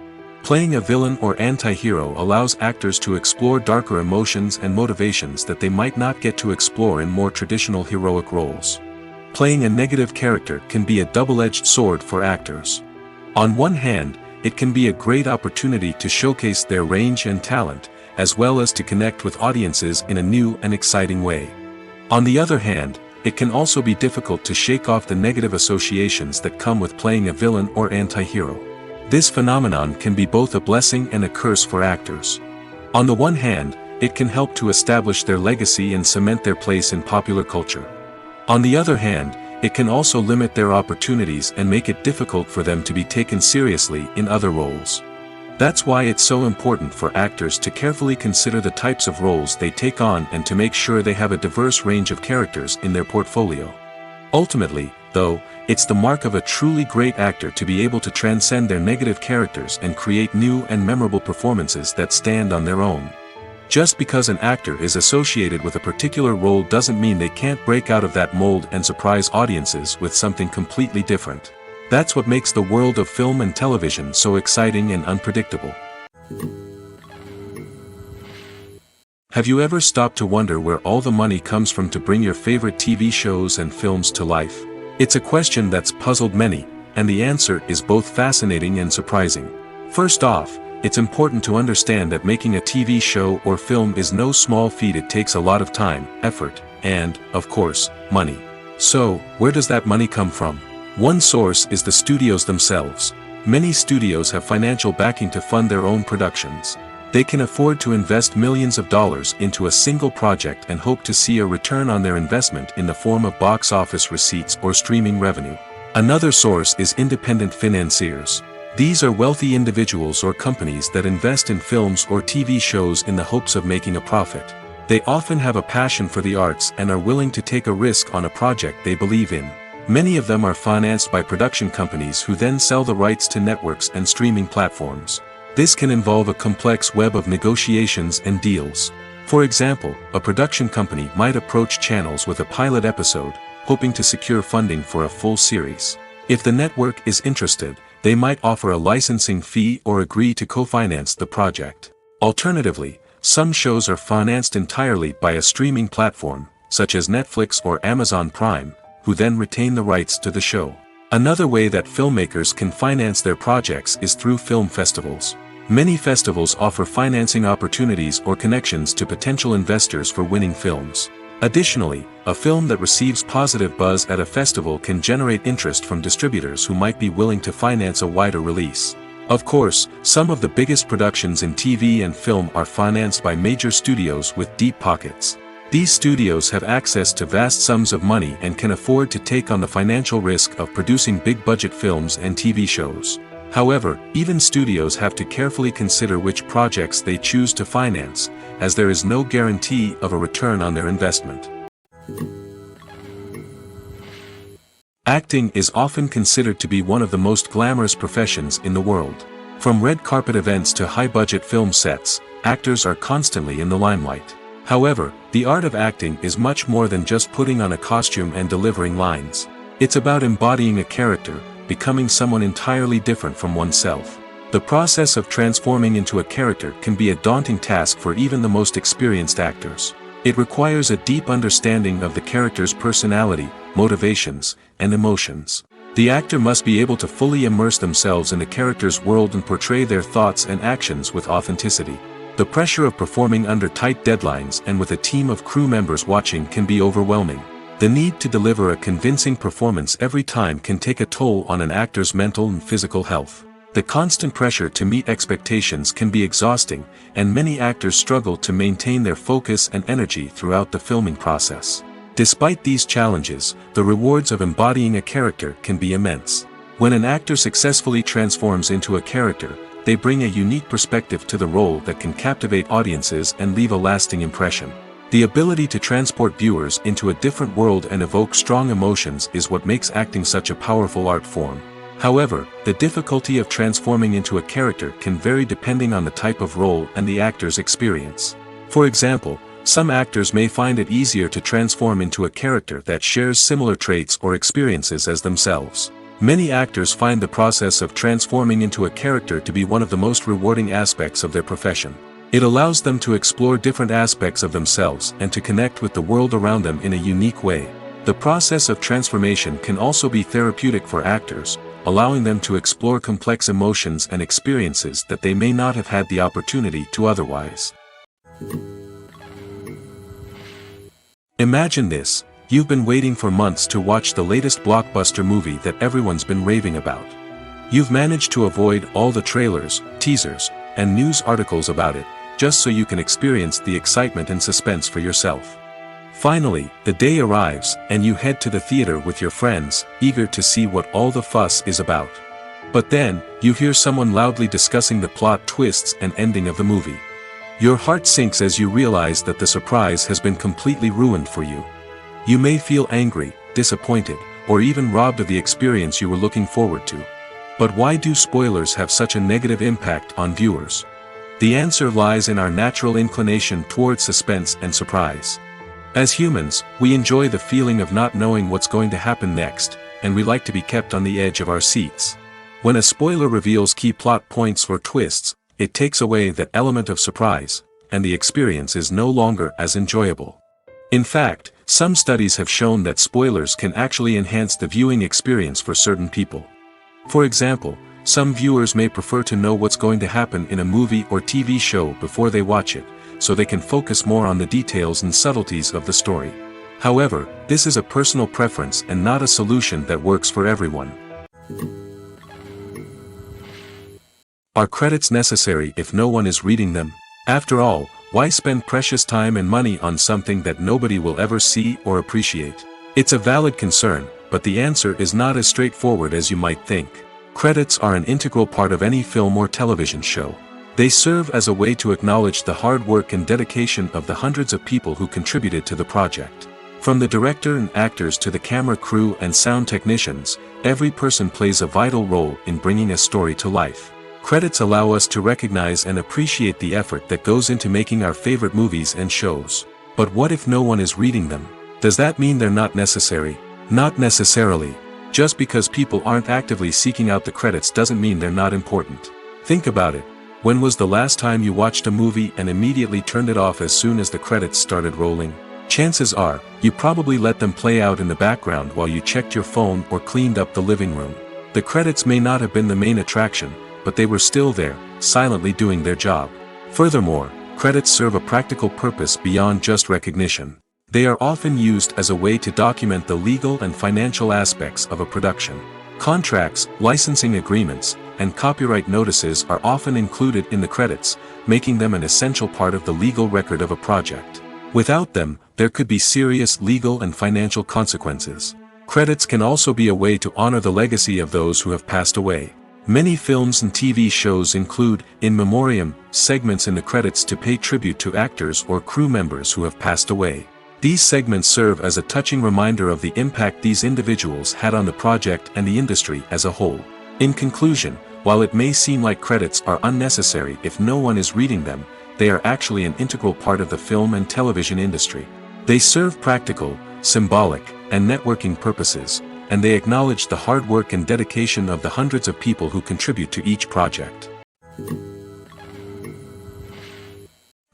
Playing a villain or anti-hero allows actors to explore darker emotions and motivations that they might not get to explore in more traditional heroic roles. Playing a negative character can be a double-edged sword for actors. On one hand, it can be a great opportunity to showcase their range and talent, as well as to connect with audiences in a new and exciting way. On the other hand, it can also be difficult to shake off the negative associations that come with playing a villain or anti-hero. This phenomenon can be both a blessing and a curse for actors. On the one hand, it can help to establish their legacy and cement their place in popular culture. On the other hand, it can also limit their opportunities and make it difficult for them to be taken seriously in other roles. That's why it's so important for actors to carefully consider the types of roles they take on and to make sure they have a diverse range of characters in their portfolio. Ultimately, though, it's the mark of a truly great actor to be able to transcend their negative characters and create new and memorable performances that stand on their own. Just because an actor is associated with a particular role doesn't mean they can't break out of that mold and surprise audiences with something completely different. That's what makes the world of film and television so exciting and unpredictable. Have you ever stopped to wonder where all the money comes from to bring your favorite TV shows and films to life? It's a question that's puzzled many, and the answer is both fascinating and surprising. First off, it's important to understand that making a TV show or film is no small feat. It takes a lot of time, effort, and, of course, money. So, where does that money come from? One source is the studios themselves. Many studios have financial backing to fund their own productions. They can afford to invest millions of dollars into a single project and hope to see a return on their investment in the form of box office receipts or streaming revenue. Another source is independent financiers. These are wealthy individuals or companies that invest in films or TV shows in the hopes of making a profit. They often have a passion for the arts and are willing to take a risk on a project they believe in. Many of them are financed by production companies who then sell the rights to networks and streaming platforms. This can involve a complex web of negotiations and deals. For example, a production company might approach channels with a pilot episode, hoping to secure funding for a full series. If the network is interested, they might offer a licensing fee or agree to co-finance the project. Alternatively, some shows are financed entirely by a streaming platform, such as Netflix or Amazon Prime, who then retain the rights to the show. Another way that filmmakers can finance their projects is through film festivals. Many festivals offer financing opportunities or connections to potential investors for winning films. Additionally, a film that receives positive buzz at a festival can generate interest from distributors who might be willing to finance a wider release. Of course, some of the biggest productions in TV and film are financed by major studios with deep pockets. These studios have access to vast sums of money and can afford to take on the financial risk of producing big-budget films and TV shows. However, even studios have to carefully consider which projects they choose to finance, as there is no guarantee of a return on their investment. Acting is often considered to be one of the most glamorous professions in the world. From red carpet events to high-budget film sets, actors are constantly in the limelight. However, the art of acting is much more than just putting on a costume and delivering lines. It's about embodying a character, becoming someone entirely different from oneself. The process of transforming into a character can be a daunting task for even the most experienced actors. It requires a deep understanding of the character's personality, motivations, and emotions. The actor must be able to fully immerse themselves in the character's world and portray their thoughts and actions with authenticity. The pressure of performing under tight deadlines and with a team of crew members watching can be overwhelming. The need to deliver a convincing performance every time can take a toll on an actor's mental and physical health. The constant pressure to meet expectations can be exhausting, and many actors struggle to maintain their focus and energy throughout the filming process. Despite these challenges, the rewards of embodying a character can be immense. When an actor successfully transforms into a character, they bring a unique perspective to the role that can captivate audiences and leave a lasting impression. The ability to transport viewers into a different world and evoke strong emotions is what makes acting such a powerful art form. However, the difficulty of transforming into a character can vary depending on the type of role and the actor's experience. For example, some actors may find it easier to transform into a character that shares similar traits or experiences as themselves. Many actors find the process of transforming into a character to be one of the most rewarding aspects of their profession. It allows them to explore different aspects of themselves and to connect with the world around them in a unique way. The process of transformation can also be therapeutic for actors, allowing them to explore complex emotions and experiences that they may not have had the opportunity to otherwise. Imagine this: you've been waiting for months to watch the latest blockbuster movie that everyone's been raving about. You've managed to avoid all the trailers, teasers, and news articles about it, just so you can experience the excitement and suspense for yourself. Finally, the day arrives, and you head to the theater with your friends, eager to see what all the fuss is about. But then, you hear someone loudly discussing the plot twists and ending of the movie. Your heart sinks as you realize that the surprise has been completely ruined for you. You may feel angry, disappointed, or even robbed of the experience you were looking forward to. But why do spoilers have such a negative impact on viewers? The answer lies in our natural inclination towards suspense and surprise. As humans, we enjoy the feeling of not knowing what's going to happen next, and we like to be kept on the edge of our seats. When a spoiler reveals key plot points or twists, it takes away that element of surprise, and the experience is no longer as enjoyable. In fact, some studies have shown that spoilers can actually enhance the viewing experience for certain people. For example, some viewers may prefer to know what's going to happen in a movie or TV show before they watch it, so they can focus more on the details and subtleties of the story. However, this is a personal preference and not a solution that works for everyone. Are credits necessary if no one is reading them? After all, why spend precious time and money on something that nobody will ever see or appreciate? It's a valid concern, but the answer is not as straightforward as you might think. Credits are an integral part of any film or television show. They serve as a way to acknowledge the hard work and dedication of the hundreds of people who contributed to the project. From the director and actors to the camera crew and sound technicians, every person plays a vital role in bringing a story to life. Credits allow us to recognize and appreciate the effort that goes into making our favorite movies and shows. But what if no one is reading them? Does that mean they're not necessary? Not necessarily. Just because people aren't actively seeking out the credits doesn't mean they're not important. Think about it. When was the last time you watched a movie and immediately turned it off as soon as the credits started rolling? Chances are, you probably let them play out in the background while you checked your phone or cleaned up the living room. The credits may not have been the main attraction, but they were still there, silently doing their job. Furthermore, credits serve a practical purpose beyond just recognition. They are often used as a way to document the legal and financial aspects of a production. Contracts, licensing agreements, and copyright notices are often included in the credits, making them an essential part of the legal record of a project. Without them, there could be serious legal and financial consequences. Credits can also be a way to honor the legacy of those who have passed away. Many films and TV shows include, in memoriam, segments in the credits to pay tribute to actors or crew members who have passed away. These segments serve as a touching reminder of the impact these individuals had on the project and the industry as a whole. In conclusion, while it may seem like credits are unnecessary if no one is reading them, they are actually an integral part of the film and television industry. They serve practical, symbolic, and networking purposes, and they acknowledge the hard work and dedication of the hundreds of people who contribute to each project.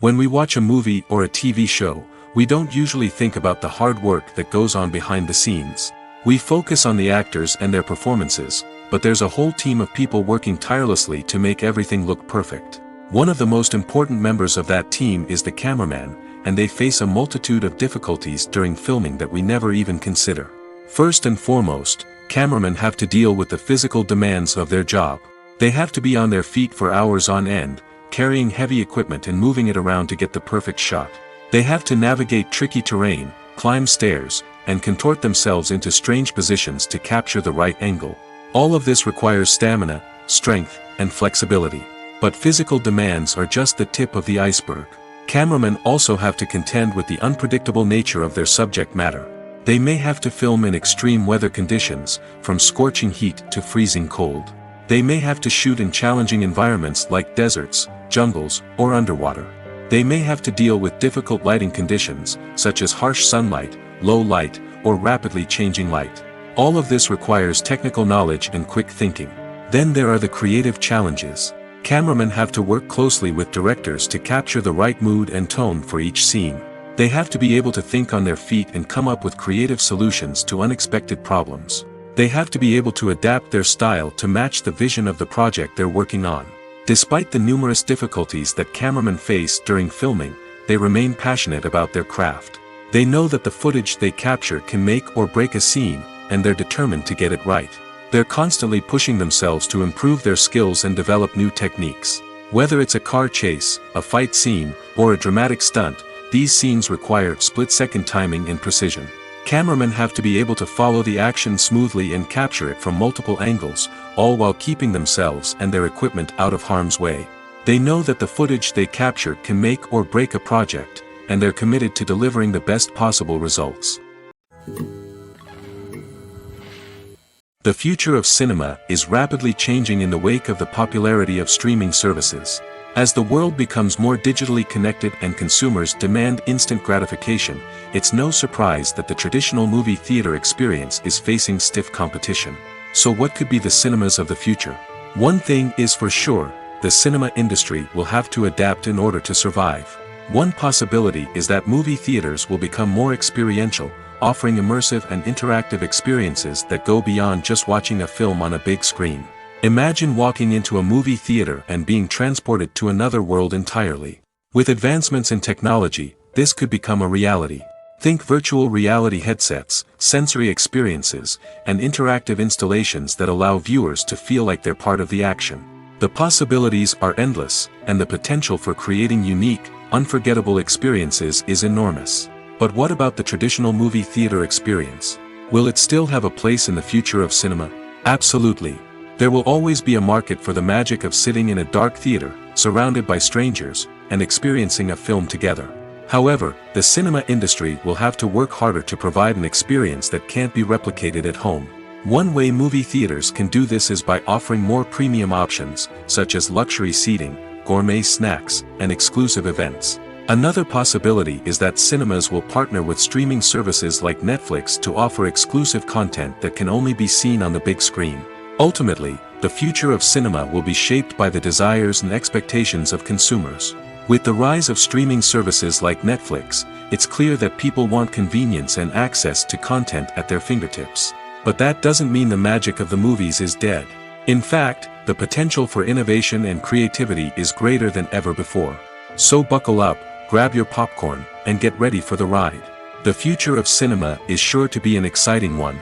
When we watch a movie or a TV show, we don't usually think about the hard work that goes on behind the scenes. We focus on the actors and their performances, but there's a whole team of people working tirelessly to make everything look perfect. One of the most important members of that team is the cameraman, and they face a multitude of difficulties during filming that we never even consider. First and foremost, cameramen have to deal with the physical demands of their job. They have to be on their feet for hours on end, carrying heavy equipment and moving it around to get the perfect shot. They have to navigate tricky terrain, climb stairs, and contort themselves into strange positions to capture the right angle. All of this requires stamina, strength, and flexibility. But physical demands are just the tip of the iceberg. Cameramen also have to contend with the unpredictable nature of their subject matter. They may have to film in extreme weather conditions, from scorching heat to freezing cold. They may have to shoot in challenging environments like deserts, jungles, or underwater. They may have to deal with difficult lighting conditions, such as harsh sunlight, low light, or rapidly changing light. All of this requires technical knowledge and quick thinking. Then there are the creative challenges. Cameramen have to work closely with directors to capture the right mood and tone for each scene. They have to be able to think on their feet and come up with creative solutions to unexpected problems. They have to be able to adapt their style to match the vision of the project they're working on. Despite the numerous difficulties that cameramen face during filming, they remain passionate about their craft. They know that the footage they capture can make or break a scene, and they're determined to get it right. They're constantly pushing themselves to improve their skills and develop new techniques. Whether it's a car chase, a fight scene, or a dramatic stunt, these scenes require split-second timing and precision. Cameramen have to be able to follow the action smoothly and capture it from multiple angles, all while keeping themselves and their equipment out of harm's way. They know that the footage they capture can make or break a project, and they're committed to delivering the best possible results. The future of cinema is rapidly changing in the wake of the popularity of streaming services. As the world becomes more digitally connected and consumers demand instant gratification, it's no surprise that the traditional movie theater experience is facing stiff competition. So what could be the cinemas of the future? One thing is for sure, the cinema industry will have to adapt in order to survive. One possibility is that movie theaters will become more experiential, offering immersive and interactive experiences that go beyond just watching a film on a big screen. Imagine walking into a movie theater and being transported to another world entirely. With advancements in technology, this could become a reality. Think virtual reality headsets, sensory experiences, and interactive installations that allow viewers to feel like they're part of the action. The possibilities are endless, and the potential for creating unique, unforgettable experiences is enormous. But what about the traditional movie theater experience? Will it still have a place in the future of cinema? Absolutely. There will always be a market for the magic of sitting in a dark theater, surrounded by strangers, and experiencing a film together. However, the cinema industry will have to work harder to provide an experience that can't be replicated at home. One way movie theaters can do this is by offering more premium options, such as luxury seating, gourmet snacks, and exclusive events. Another possibility is that cinemas will partner with streaming services like Netflix to offer exclusive content that can only be seen on the big screen. Ultimately, the future of cinema will be shaped by the desires and expectations of consumers. With the rise of streaming services like Netflix, it's clear that people want convenience and access to content at their fingertips. But that doesn't mean the magic of the movies is dead. In fact, the potential for innovation and creativity is greater than ever before. So buckle up, grab your popcorn, and get ready for the ride. The future of cinema is sure to be an exciting one.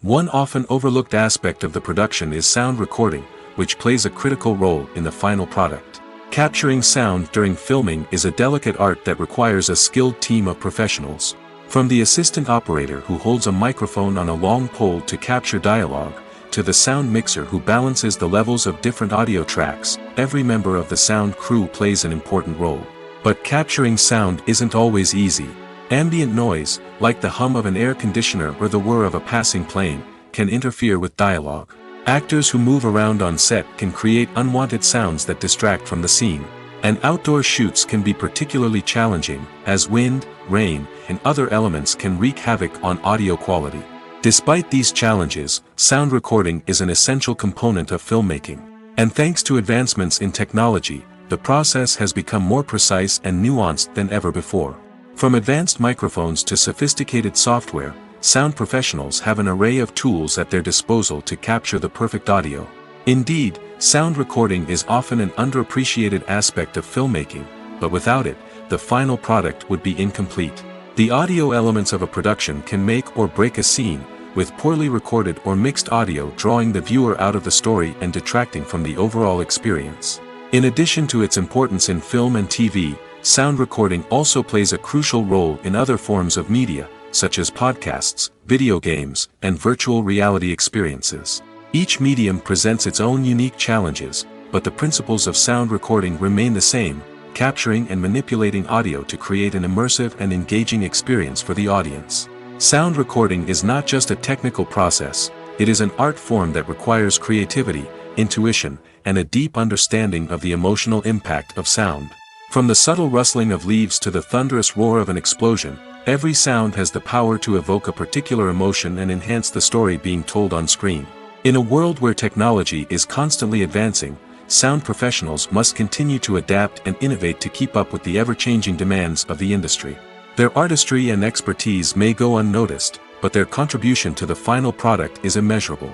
One often overlooked aspect of the production is sound recording, which plays a critical role in the final product. Capturing sound during filming is a delicate art that requires a skilled team of professionals. From the assistant operator who holds a microphone on a long pole to capture dialogue, to the sound mixer who balances the levels of different audio tracks, every member of the sound crew plays an important role. But capturing sound isn't always easy. Ambient noise, like the hum of an air conditioner or the whir of a passing plane, can interfere with dialogue. Actors who move around on set can create unwanted sounds that distract from the scene. And outdoor shoots can be particularly challenging, as wind, rain, and other elements can wreak havoc on audio quality. Despite these challenges, sound recording is an essential component of filmmaking. And thanks to advancements in technology, the process has become more precise and nuanced than ever before. From advanced microphones to sophisticated software, sound professionals have an array of tools at their disposal to capture the perfect audio. Indeed, sound recording is often an underappreciated aspect of filmmaking, but without it, the final product would be incomplete. The audio elements of a production can make or break a scene, with poorly recorded or mixed audio drawing the viewer out of the story and detracting from the overall experience. In addition to its importance in film and TV, sound recording also plays a crucial role in other forms of media, such as podcasts, video games, and virtual reality experiences. Each medium presents its own unique challenges, but the principles of sound recording remain the same, capturing and manipulating audio to create an immersive and engaging experience for the audience. Sound recording is not just a technical process, it is an art form that requires creativity, intuition, and a deep understanding of the emotional impact of sound. From the subtle rustling of leaves to the thunderous roar of an explosion, every sound has the power to evoke a particular emotion and enhance the story being told on screen. In a world where technology is constantly advancing, sound professionals must continue to adapt and innovate to keep up with the ever-changing demands of the industry. Their artistry and expertise may go unnoticed, but their contribution to the final product is immeasurable.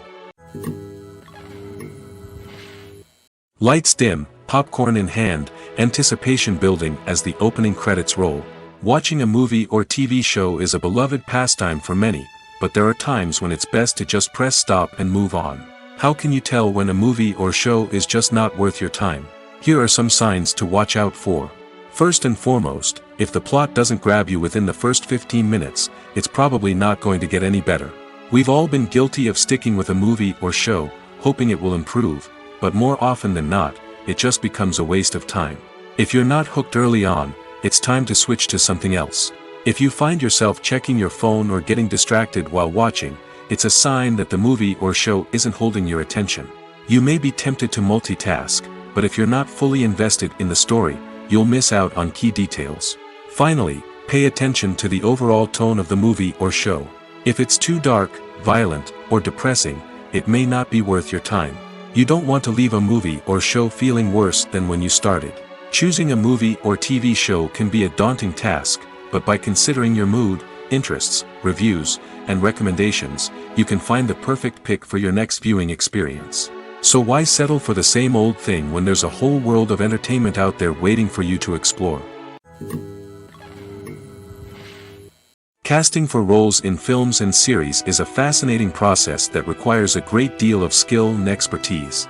Lights dim, popcorn in hand, anticipation building as the opening credits roll. Watching a movie or TV show is a beloved pastime for many, but there are times when it's best to just press stop and move on. How can you tell when a movie or show is just not worth your time? Here are some signs to watch out for. First and foremost, if the plot doesn't grab you within the first 15 minutes, it's probably not going to get any better. We've all been guilty of sticking with a movie or show, hoping it will improve, but more often than not, it just becomes a waste of time. If you're not hooked early on, it's time to switch to something else. If you find yourself checking your phone or getting distracted while watching, it's a sign that the movie or show isn't holding your attention. You may be tempted to multitask, but if you're not fully invested in the story, you'll miss out on key details. Finally, pay attention to the overall tone of the movie or show. If it's too dark, violent, or depressing, it may not be worth your time. You don't want to leave a movie or show feeling worse than when you started. Choosing a movie or TV show can be a daunting task, but by considering your mood, interests, reviews, and recommendations, you can find the perfect pick for your next viewing experience. So why settle for the same old thing when there's a whole world of entertainment out there waiting for you to explore? Casting for roles in films and series is a fascinating process that requires a great deal of skill and expertise.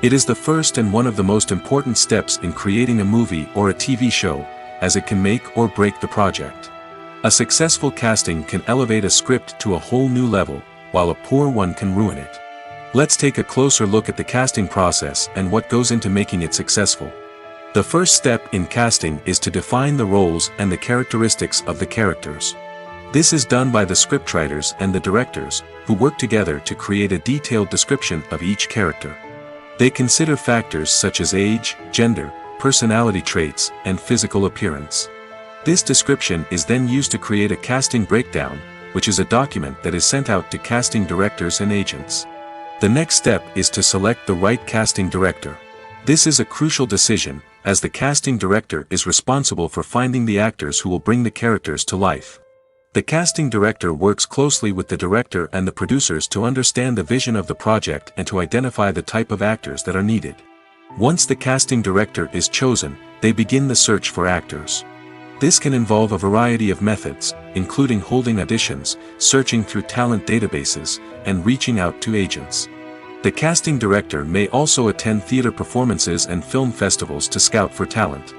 It is the first and one of the most important steps in creating a movie or a TV show, as it can make or break the project. A successful casting can elevate a script to a whole new level, while a poor one can ruin it. Let's take a closer look at the casting process and what goes into making it successful. The first step in casting is to define the roles and the characteristics of the characters. This is done by the scriptwriters and the directors, who work together to create a detailed description of each character. They consider factors such as age, gender, personality traits, and physical appearance. This description is then used to create a casting breakdown, which is a document that is sent out to casting directors and agents. The next step is to select the right casting director. This is a crucial decision, as the casting director is responsible for finding the actors who will bring the characters to life. The casting director works closely with the director and the producers to understand the vision of the project and to identify the type of actors that are needed. Once the casting director is chosen, they begin the search for actors. This can involve a variety of methods, including holding auditions, searching through talent databases, and reaching out to agents. The casting director may also attend theater performances and film festivals to scout for talent.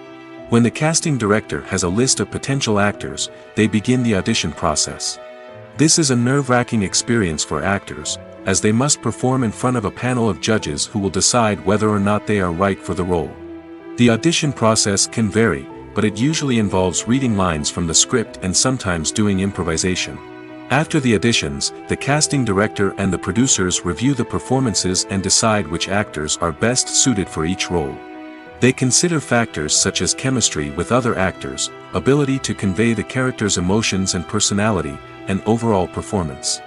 When the casting director has a list of potential actors, they begin the audition process. This is a nerve-wracking experience for actors, as they must perform in front of a panel of judges who will decide whether or not they are right for the role. The audition process can vary, but it usually involves reading lines from the script and sometimes doing improvisation. After the auditions, the casting director and the producers review the performances and decide which actors are best suited for each role. They consider factors such as chemistry with other actors, ability to convey the character's emotions and personality, and overall performance.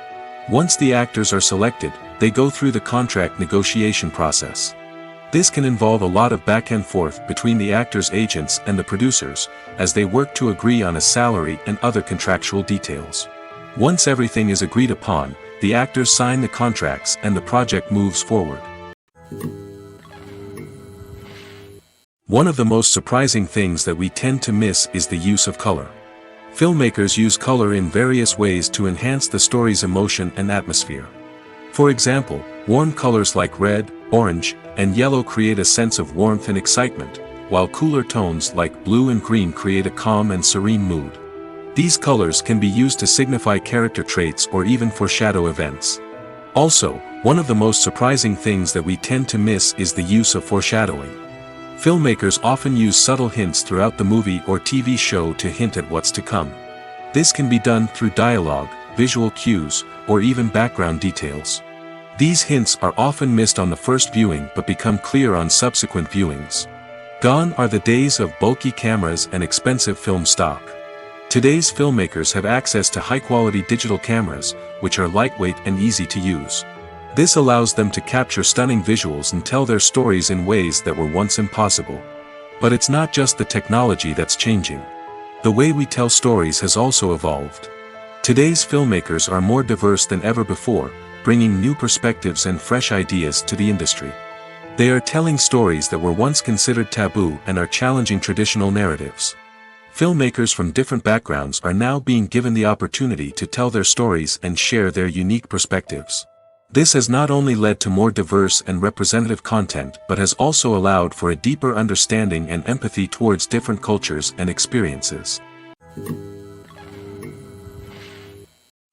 Once the actors are selected, they go through the contract negotiation process. This can involve a lot of back and forth between the actors' agents and the producers, as they work to agree on a salary and other contractual details. Once everything is agreed upon, the actors sign the contracts and the project moves forward. One of the most surprising things that we tend to miss is the use of color. Filmmakers use color in various ways to enhance the story's emotion and atmosphere. For example, warm colors like red, orange, and yellow create a sense of warmth and excitement, while cooler tones like blue and green create a calm and serene mood. These colors can be used to signify character traits or even foreshadow events. Also, one of the most surprising things that we tend to miss is the use of foreshadowing. Filmmakers often use subtle hints throughout the movie or TV show to hint at what's to come. This can be done through dialogue, visual cues, or even background details. These hints are often missed on the first viewing but become clear on subsequent viewings. Gone are the days of bulky cameras and expensive film stock. Today's filmmakers have access to high-quality digital cameras, which are lightweight and easy to use. This allows them to capture stunning visuals and tell their stories in ways that were once impossible. But it's not just the technology that's changing. The way we tell stories has also evolved. Today's filmmakers are more diverse than ever before, bringing new perspectives and fresh ideas to the industry. They are telling stories that were once considered taboo and are challenging traditional narratives. Filmmakers from different backgrounds are now being given the opportunity to tell their stories and share their unique perspectives. This has not only led to more diverse and representative content but has also allowed for a deeper understanding and empathy towards different cultures and experiences.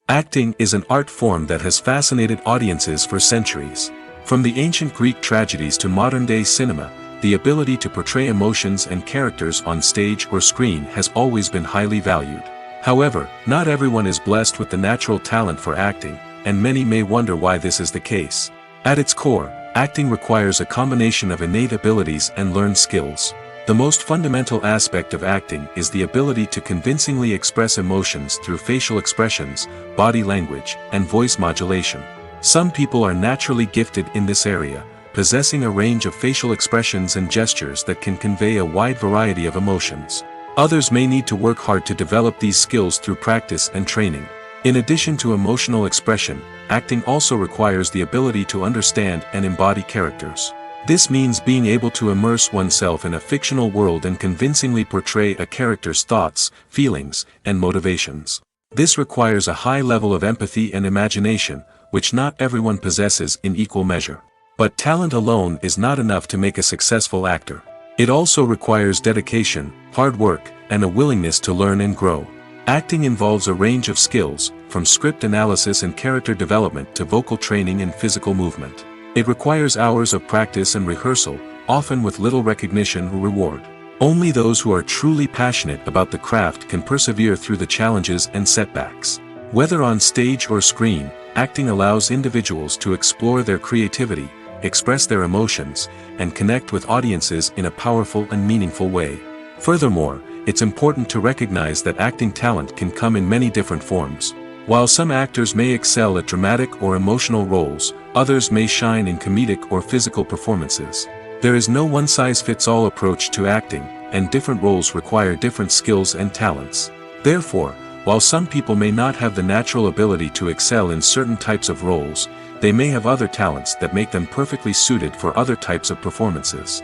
Acting is an art form that has fascinated audiences for centuries. From the ancient Greek tragedies to modern-day cinema, the ability to portray emotions and characters on stage or screen has always been highly valued. However, not everyone is blessed with the natural talent for acting, and many may wonder why this is the case. At its core, acting requires a combination of innate abilities and learned skills. The most fundamental aspect of acting is the ability to convincingly express emotions through facial expressions, body language, and voice modulation. Some people are naturally gifted in this area, possessing a range of facial expressions and gestures that can convey a wide variety of emotions. Others may need to work hard to develop these skills through practice and training. In addition to emotional expression, acting also requires the ability to understand and embody characters. This means being able to immerse oneself in a fictional world and convincingly portray a character's thoughts, feelings, and motivations. This requires a high level of empathy and imagination, which not everyone possesses in equal measure. But talent alone is not enough to make a successful actor. It also requires dedication, hard work, and a willingness to learn and grow. Acting involves a range of skills, from script analysis and character development to vocal training and physical movement. It requires hours of practice and rehearsal, often with little recognition or reward. Only those who are truly passionate about the craft can persevere through the challenges and setbacks. Whether on stage or screen, acting allows individuals to explore their creativity, express their emotions, and connect with audiences in a powerful and meaningful way. Furthermore, it's important to recognize that acting talent can come in many different forms. While some actors may excel at dramatic or emotional roles, others may shine in comedic or physical performances. There is no one-size-fits-all approach to acting, and different roles require different skills and talents. Therefore, while some people may not have the natural ability to excel in certain types of roles, they may have other talents that make them perfectly suited for other types of performances.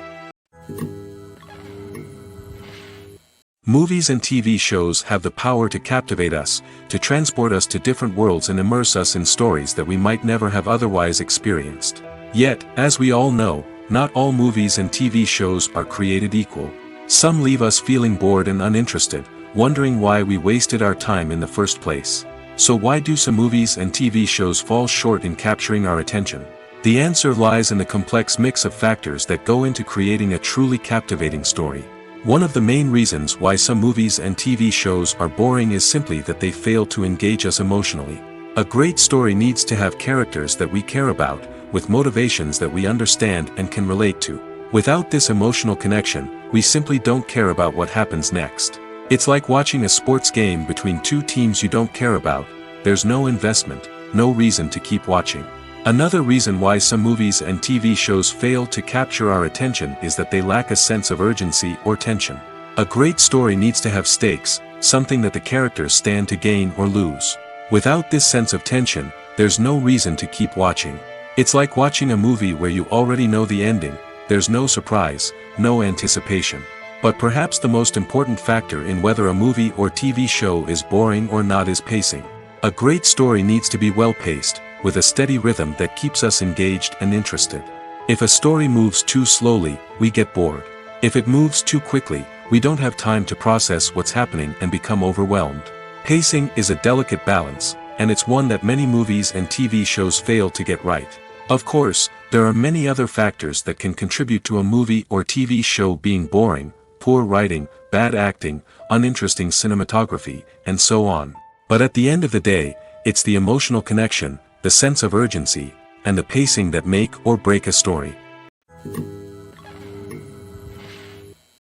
Movies and TV shows have the power to captivate us, to transport us to different worlds and immerse us in stories that we might never have otherwise experienced. Yet, as we all know, not all movies and TV shows are created equal. Some leave us feeling bored and uninterested, wondering why we wasted our time in the first place. So why do some movies and TV shows fall short in capturing our attention? The answer lies in the complex mix of factors that go into creating a truly captivating story. One of the main reasons why some movies and TV shows are boring is simply that they fail to engage us emotionally. A great story needs to have characters that we care about, with motivations that we understand and can relate to. Without this emotional connection, we simply don't care about what happens next. It's like watching a sports game between two teams you don't care about. There's no investment, no reason to keep watching. Another reason why some movies and TV shows fail to capture our attention is that they lack a sense of urgency or tension. A great story needs to have stakes, something that the characters stand to gain or lose. Without this sense of tension, there's no reason to keep watching. It's like watching a movie where you already know the ending. There's no surprise, no anticipation. But perhaps the most important factor in whether a movie or TV show is boring or not is pacing. A great story needs to be well-paced, with a steady rhythm that keeps us engaged and interested. If a story moves too slowly, we get bored. If it moves too quickly, we don't have time to process what's happening and become overwhelmed. Pacing is a delicate balance, and it's one that many movies and TV shows fail to get right. Of course, there are many other factors that can contribute to a movie or TV show being boring: poor writing, bad acting, uninteresting cinematography, and so on. But at the end of the day, it's the emotional connection, the sense of urgency, and the pacing that make or break a story.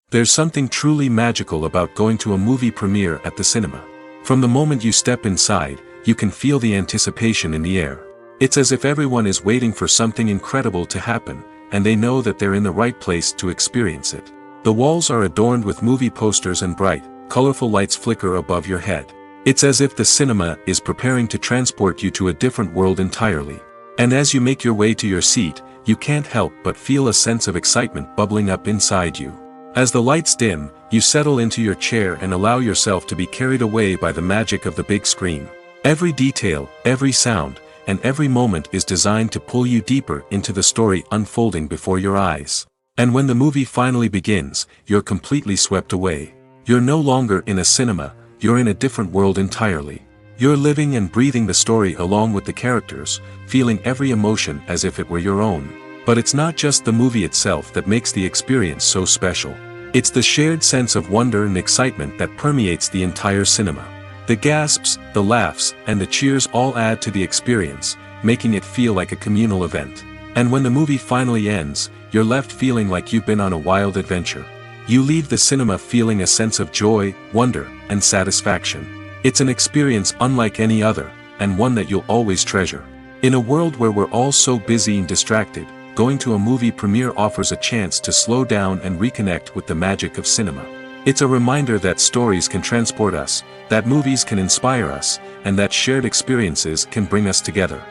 There's something truly magical about going to a movie premiere at the cinema. From the moment you step inside, you can feel the anticipation in the air. It's as if everyone is waiting for something incredible to happen, and they know that they're in the right place to experience it. The walls are adorned with movie posters and bright, colorful lights flicker above your head. It's as if the cinema is preparing to transport you to a different world entirely. And as you make your way to your seat, you can't help but feel a sense of excitement bubbling up inside you. As the lights dim, you settle into your chair and allow yourself to be carried away by the magic of the big screen. Every detail, every sound, and every moment is designed to pull you deeper into the story unfolding before your eyes. And when the movie finally begins, you're completely swept away. You're no longer in a cinema, you're in a different world entirely. You're living and breathing the story along with the characters, feeling every emotion as if it were your own. But it's not just the movie itself that makes the experience so special. It's the shared sense of wonder and excitement that permeates the entire cinema. The gasps, the laughs, and the cheers all add to the experience, making it feel like a communal event. And when the movie finally ends, you're left feeling like you've been on a wild adventure. You leave the cinema feeling a sense of joy, wonder, and satisfaction. It's an experience unlike any other, and one that you'll always treasure. In a world where we're all so busy and distracted, going to a movie premiere offers a chance to slow down and reconnect with the magic of cinema. It's a reminder that stories can transport us, that movies can inspire us, and that shared experiences can bring us together.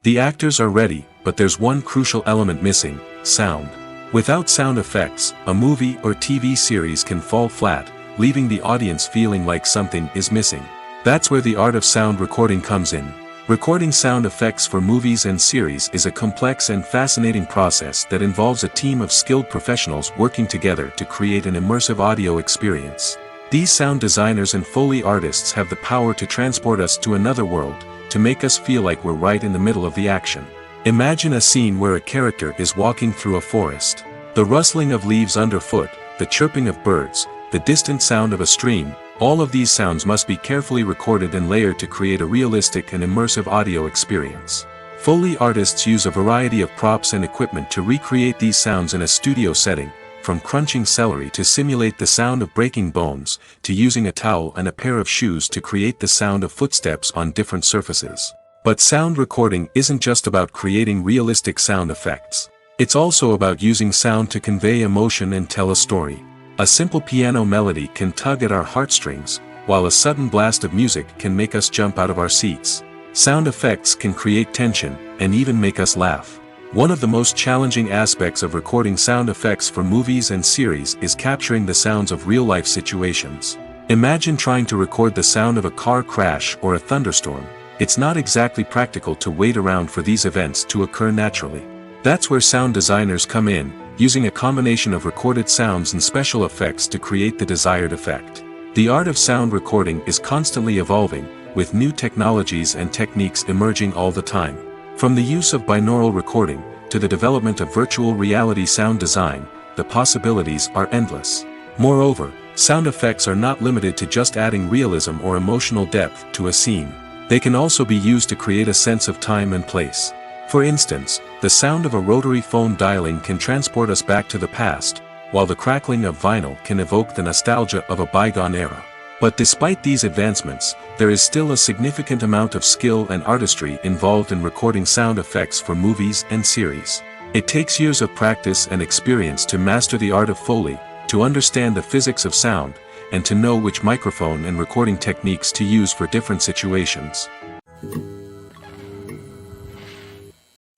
The actors are ready, but there's one crucial element missing: sound. Without sound effects, a movie or TV series can fall flat, leaving the audience feeling like something is missing. That's where the art of sound recording comes in. Recording sound effects for movies and series is a complex and fascinating process that involves a team of skilled professionals working together to create an immersive audio experience. These sound designers and Foley artists have the power to transport us to another world, to make us feel like we're right in the middle of the action. Imagine a scene where a character is walking through a forest. The rustling of leaves underfoot, the chirping of birds, the distant sound of a stream, all of these sounds must be carefully recorded and layered to create a realistic and immersive audio experience. Foley artists use a variety of props and equipment to recreate these sounds in a studio setting, from crunching celery to simulate the sound of breaking bones, to using a towel and a pair of shoes to create the sound of footsteps on different surfaces. But sound recording isn't just about creating realistic sound effects. It's also about using sound to convey emotion and tell a story. A simple piano melody can tug at our heartstrings, while a sudden blast of music can make us jump out of our seats. Sound effects can create tension, and even make us laugh. One of the most challenging aspects of recording sound effects for movies and series is capturing the sounds of real-life situations. Imagine trying to record the sound of a car crash or a thunderstorm. It's not exactly practical to wait around for these events to occur naturally. That's where sound designers come in, using a combination of recorded sounds and special effects to create the desired effect. The art of sound recording is constantly evolving, with new technologies and techniques emerging all the time. From the use of binaural recording, to the development of virtual reality sound design, the possibilities are endless. Moreover, sound effects are not limited to just adding realism or emotional depth to a scene. They can also be used to create a sense of time and place. For instance, the sound of a rotary phone dialing can transport us back to the past, while the crackling of vinyl can evoke the nostalgia of a bygone era. But despite these advancements, there is still a significant amount of skill and artistry involved in recording sound effects for movies and series. It takes years of practice and experience to master the art of Foley, to understand the physics of sound, and to know which microphone and recording techniques to use for different situations.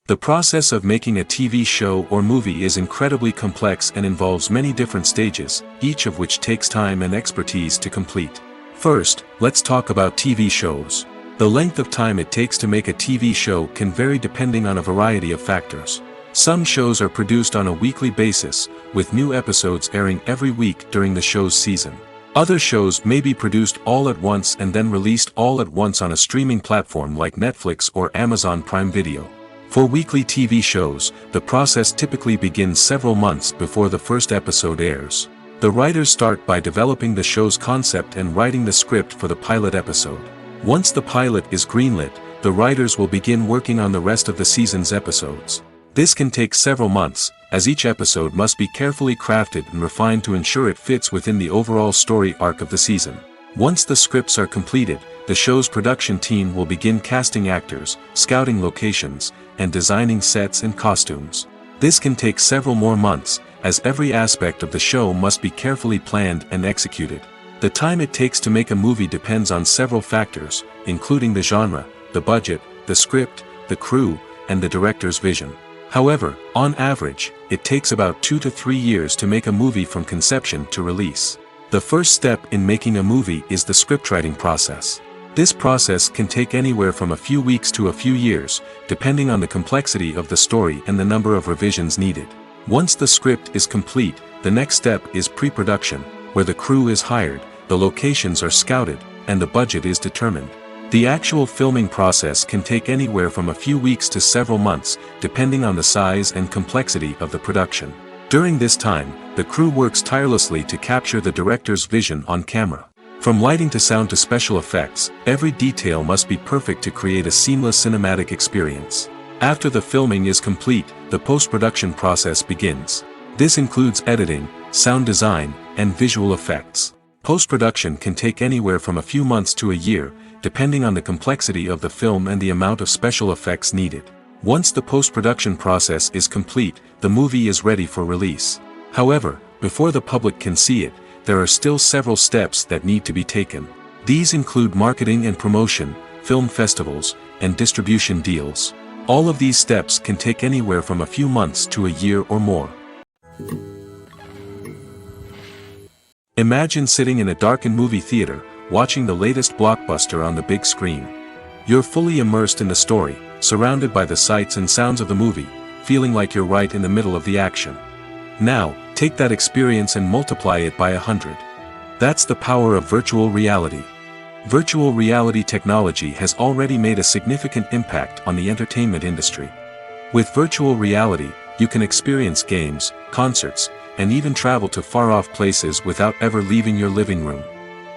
The process of making a TV show or movie is incredibly complex and involves many different stages, each of which takes time and expertise to complete. First, let's talk about TV shows. The length of time it takes to make a TV show can vary depending on a variety of factors. Some shows are produced on a weekly basis, with new episodes airing every week during the show's season. Other shows may be produced all at once and then released all at once on a streaming platform like Netflix or Amazon Prime Video. For weekly TV shows, the process typically begins several months before the first episode airs. The writers start by developing the show's concept and writing the script for the pilot episode. Once the pilot is greenlit, the writers will begin working on the rest of the season's episodes. This can take several months, as each episode must be carefully crafted and refined to ensure it fits within the overall story arc of the season. Once the scripts are completed, the show's production team will begin casting actors, scouting locations, and designing sets and costumes. This can take several more months, as every aspect of the show must be carefully planned and executed. The time it takes to make a movie depends on several factors, including the genre, the budget, the script, the crew, and the director's vision. However, on average, it takes about 2 to 3 years to make a movie from conception to release. The first step in making a movie is the scriptwriting process. This process can take anywhere from a few weeks to a few years, depending on the complexity of the story and the number of revisions needed. Once the script is complete, the next step is pre-production, where the crew is hired, the locations are scouted, and the budget is determined. The actual filming process can take anywhere from a few weeks to several months, depending on the size and complexity of the production. During this time, the crew works tirelessly to capture the director's vision on camera. From lighting to sound to special effects, every detail must be perfect to create a seamless cinematic experience. After the filming is complete, the post-production process begins. This includes editing, sound design, and visual effects. Post-production can take anywhere from a few months to a year, depending on the complexity of the film and the amount of special effects needed. Once the post-production process is complete, the movie is ready for release. However, before the public can see it, there are still several steps that need to be taken. These include marketing and promotion, film festivals, and distribution deals. All of these steps can take anywhere from a few months to a year or more. Imagine sitting in a darkened movie theater, watching the latest blockbuster on the big screen. You're fully immersed in the story, surrounded by the sights and sounds of the movie, feeling like you're right in the middle of the action. Now, take that experience and multiply it by 100. That's the power of virtual reality. Virtual reality technology has already made a significant impact on the entertainment industry. With virtual reality, you can experience games, concerts, and even travel to far-off places without ever leaving your living room.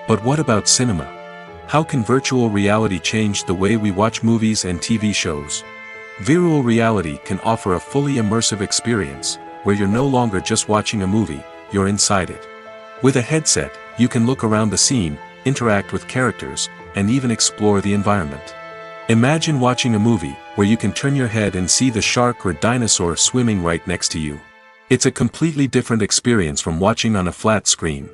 But what about cinema? How can virtual reality change the way we watch movies and TV shows? Virtual reality can offer a fully immersive experience, where you're no longer just watching a movie, you're inside it. With a headset, you can look around the scene, interact with characters, and even explore the environment. Imagine watching a movie where you can turn your head and see the shark or dinosaur swimming right next to you. It's a completely different experience from watching on a flat screen.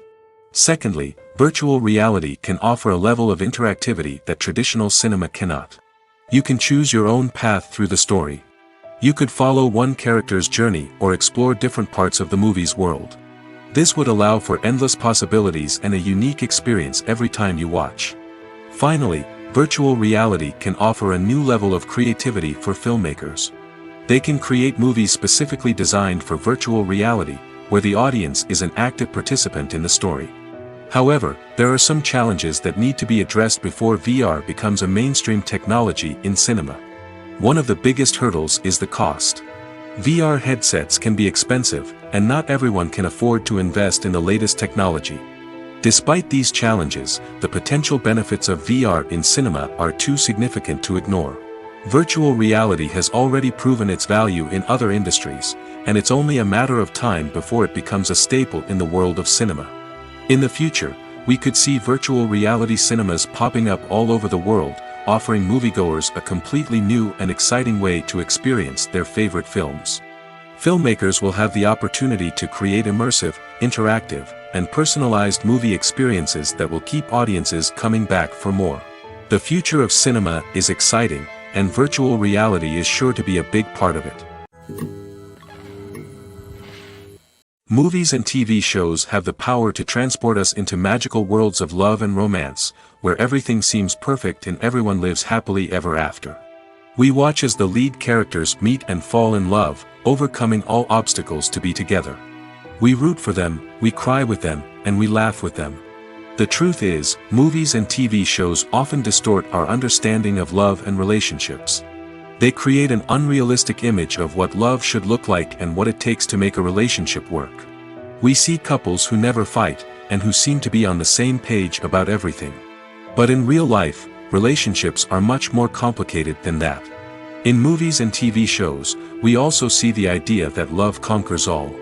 Secondly, virtual reality can offer a level of interactivity that traditional cinema cannot. You can choose your own path through the story. You could follow one character's journey or explore different parts of the movie's world. This would allow for endless possibilities and a unique experience every time you watch. Finally, virtual reality can offer a new level of creativity for filmmakers. They can create movies specifically designed for virtual reality, where the audience is an active participant in the story. However, there are some challenges that need to be addressed before VR becomes a mainstream technology in cinema. One of the biggest hurdles is the cost. VR headsets can be expensive, and not everyone can afford to invest in the latest technology. Despite these challenges, the potential benefits of VR in cinema are too significant to ignore. Virtual reality has already proven its value in other industries, and it's only a matter of time before it becomes a staple in the world of cinema. In the future, we could see virtual reality cinemas popping up all over the world, offering moviegoers a completely new and exciting way to experience their favorite films. Filmmakers will have the opportunity to create immersive, interactive, and personalized movie experiences that will keep audiences coming back for more. The future of cinema is exciting, and virtual reality is sure to be a big part of it. Movies and TV shows have the power to transport us into magical worlds of love and romance, where everything seems perfect and everyone lives happily ever after. We watch as the lead characters meet and fall in love, overcoming all obstacles to be together. We root for them, we cry with them, and we laugh with them. The truth is, movies and TV shows often distort our understanding of love and relationships. They create an unrealistic image of what love should look like and what it takes to make a relationship work. We see couples who never fight, and who seem to be on the same page about everything. But in real life, relationships are much more complicated than that. In movies and TV shows, we also see the idea that love conquers all.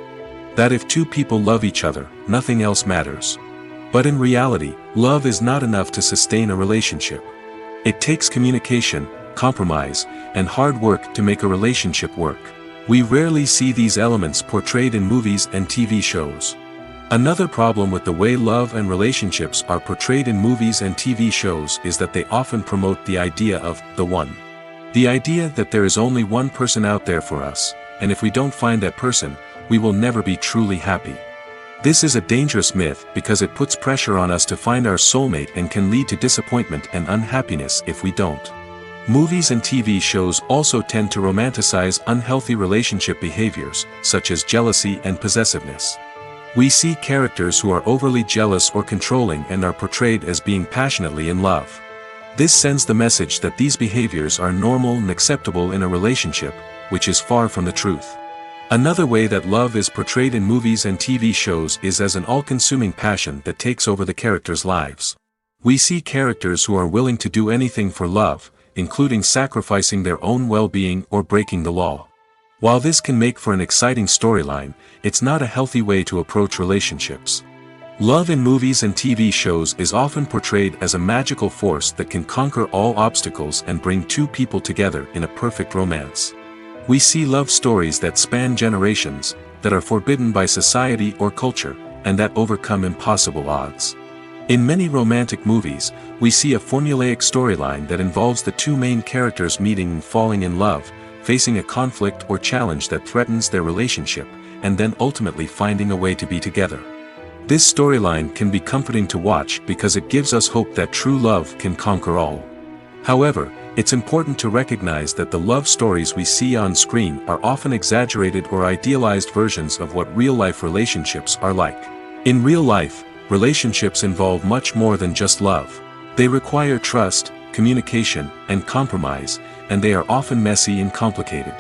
That if two people love each other, nothing else matters. But in reality, love is not enough to sustain a relationship. It takes communication, compromise, and hard work to make a relationship work. We rarely see these elements portrayed in movies and TV shows. Another problem with the way love and relationships are portrayed in movies and TV shows is that they often promote the idea of the one. The idea that there is only one person out there for us, and if we don't find that person, we will never be truly happy. This is a dangerous myth because it puts pressure on us to find our soulmate and can lead to disappointment and unhappiness if we don't. Movies and TV shows also tend to romanticize unhealthy relationship behaviors, such as jealousy and possessiveness. We see characters who are overly jealous or controlling and are portrayed as being passionately in love. This sends the message that these behaviors are normal and acceptable in a relationship, which is far from the truth. Another way that love is portrayed in movies and TV shows is as an all-consuming passion that takes over the characters' lives. We see characters who are willing to do anything for love, including sacrificing their own well-being or breaking the law. While this can make for an exciting storyline, it's not a healthy way to approach relationships. Love in movies and TV shows is often portrayed as a magical force that can conquer all obstacles and bring two people together in a perfect romance. We see love stories that span generations, that are forbidden by society or culture, and that overcome impossible odds. In many romantic movies, we see a formulaic storyline that involves the two main characters meeting and falling in love, facing a conflict or challenge that threatens their relationship, and then ultimately finding a way to be together. This storyline can be comforting to watch because it gives us hope that true love can conquer all. However, it's important to recognize that the love stories we see on screen are often exaggerated or idealized versions of what real-life relationships are like. In real life, relationships involve much more than just love. They require trust, communication, and compromise, and they are often messy and complicated.